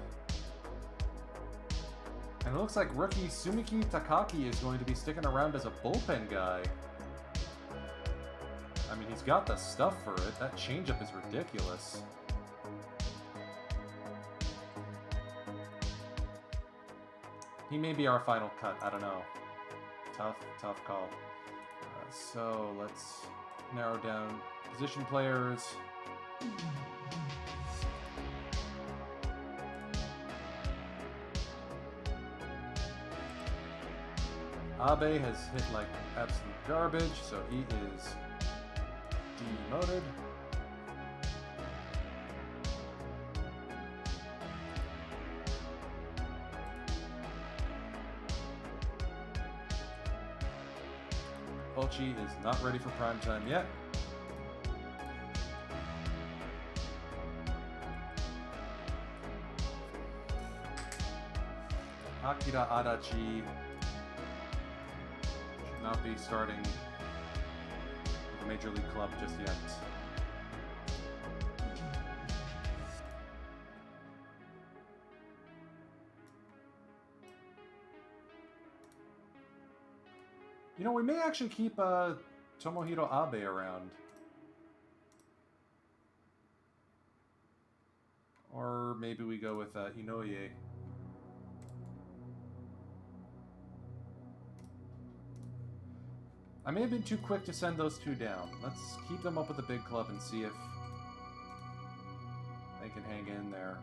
Speaker 1: And it looks like rookie Sumiki Takaki is going to be sticking around as a bullpen guy. I mean, he's got the stuff for it. That changeup is ridiculous. He may be our final cut. I don't know. Tough call. So let's narrow down position players. Abe has hit like absolute garbage, so he is demoted. Polchi is not ready for prime time yet. Akira Adachi should not be starting with a major league club just yet. You know, we may actually keep Tomohiro Abe around. Or maybe we go with Inoue. I may have been too quick to send those two down. Let's keep them up with the big club and see if they can hang in there.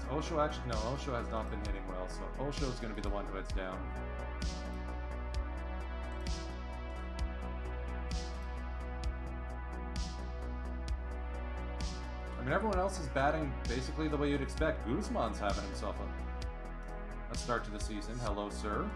Speaker 1: Osho actually, no, Osho has not been hitting well, so Osho is going to be the one who heads down. I mean, everyone else is batting basically the way you'd expect. Guzman's having himself a start to the season. Hello, sir.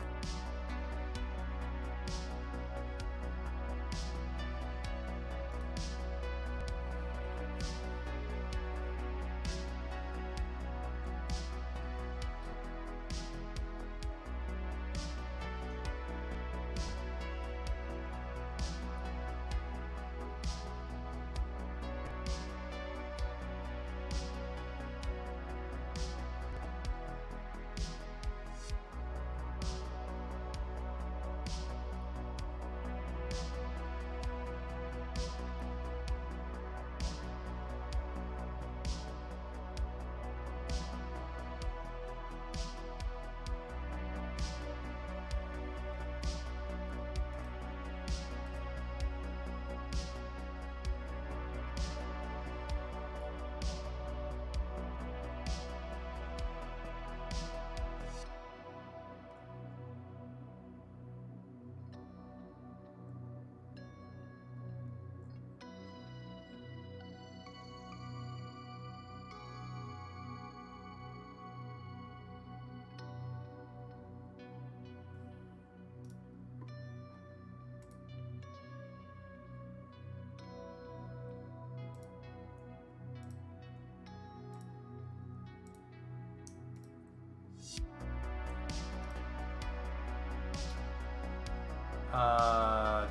Speaker 1: Our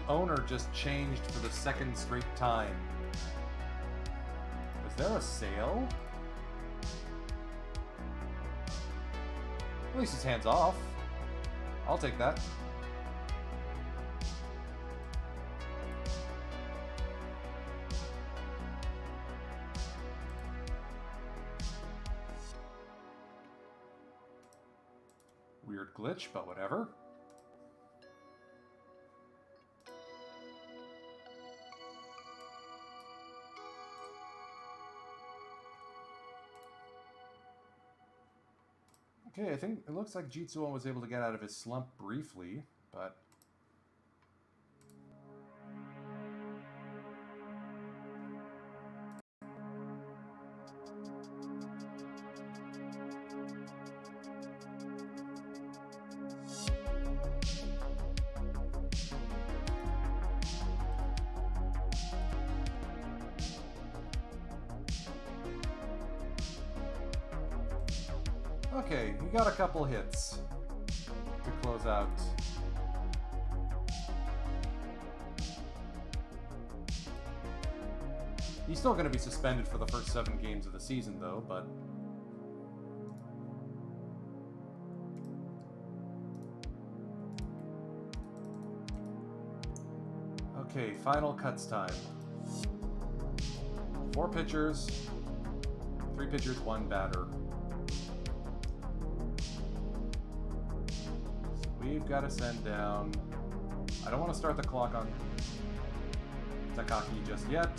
Speaker 1: owner just changed for the second straight time. Was there a sale? At least his hand's off. I'll take that. Weird glitch, but whatever. Okay, I think it looks like Jitsuo was able to get out of his slump briefly, but... Okay, he got a couple hits to close out. He's still going to be suspended for the first 7 games of the season, though, but... Okay, final cuts time. 4 pitchers, 3 pitchers, 1 batter. We've got to send down... I don't want to start the clock on Takaki just yet.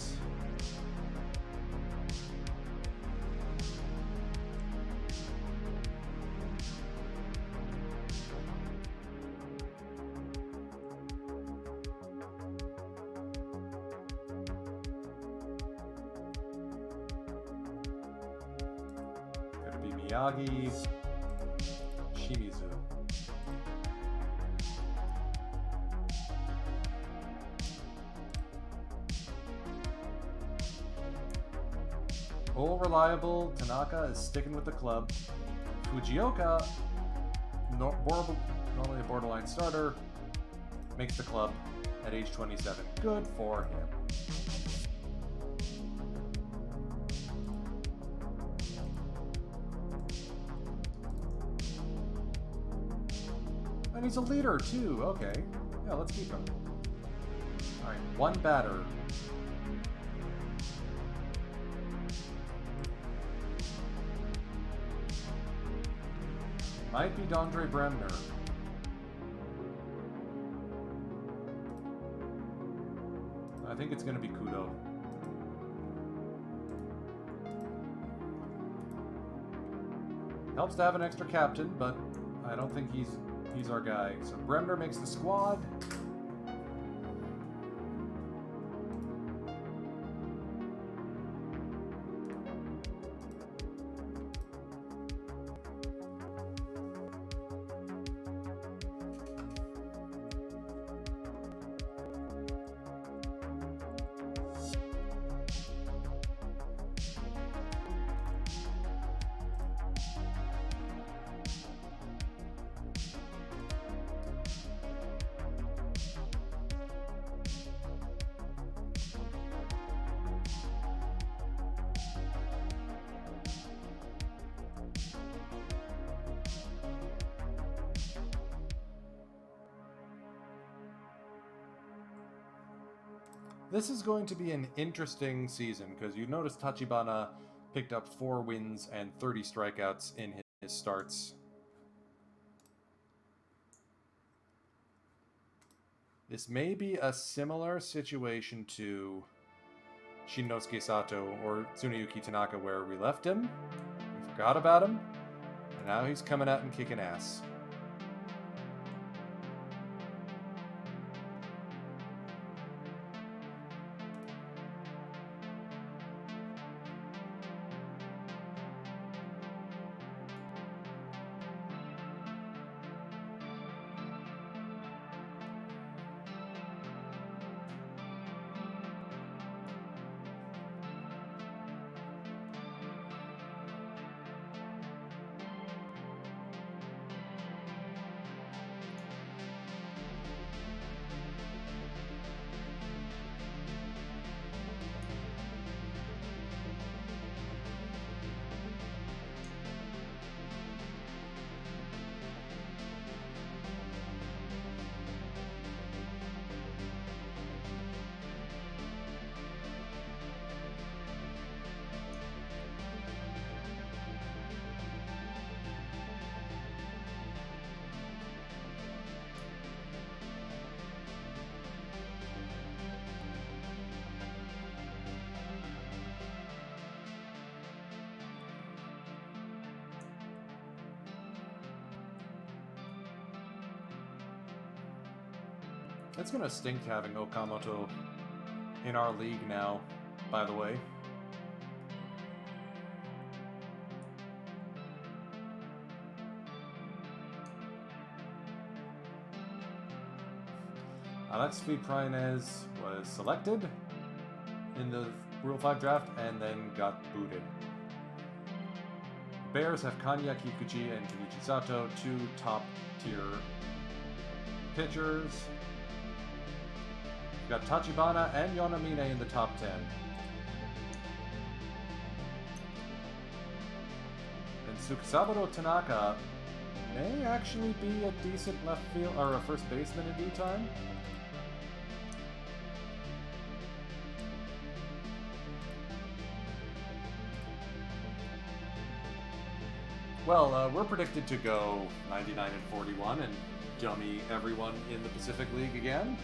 Speaker 1: Gonna be Miyagi, Shimizu. All reliable, Tanaka is sticking with the club. Fujioka, normally a borderline starter, makes the club at age 27. Good for him. And he's a leader too, okay. Yeah, let's keep him. Alright, 1 batter. Might be Dondre Bremner. I think it's going to be Kudo. Helps to have an extra captain, but I don't think he's our guy. So Bremner makes the squad. This is going to be an interesting season, because you notice Tachibana picked up 4 wins and 30 strikeouts in his starts. This may be a similar situation to Shinnosuke Sato or Tsuneyuki Tanaka, where we left him, we forgot about him, and now he's coming out and kicking ass. It's gonna stink having Okamoto in our league now, by the way. Alex Prainez was selected in the Rule 5 draft and then got booted. Bears have Kanya Kikuchi and Kenichi Sato, two top-tier pitchers. We've got Tachibana and Yonamine in the top 10. And Tsukasaburo Tanaka may actually be a decent left field or a first baseman in due time. Well, we're predicted to go 99-41 and dummy everyone in the Pacific League again.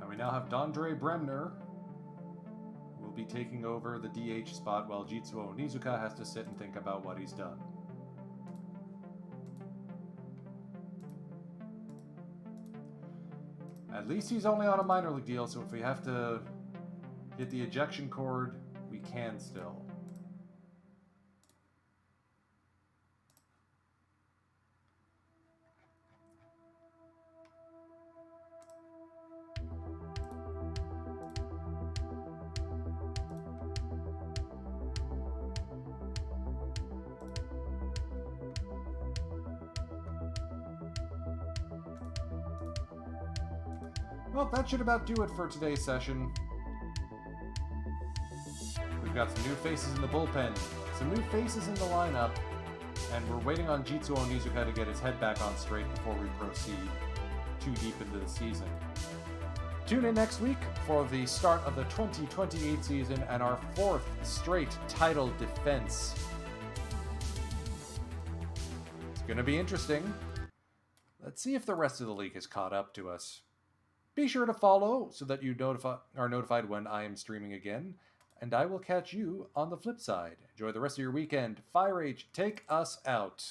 Speaker 1: We now have Dondre Bremner, who will be taking over the DH spot while Jitsuo Onizuka has to sit and think about what he's done. At least he's only on a minor league deal, so if we have to hit the ejection cord, we can still. Well, that should about do it for today's session. We've got some new faces in the bullpen, some new faces in the lineup, and we're waiting on Jitsuo Onizuka to get his head back on straight before we proceed too deep into the season. Tune in next week for the start of the 2028 season and our fourth straight title defense. It's going to be interesting. Let's see if the rest of the league has caught up to us. Be sure to follow so that you are notified when I am streaming again, and I will catch you on the flip side. Enjoy the rest of your weekend. Firage, take us out.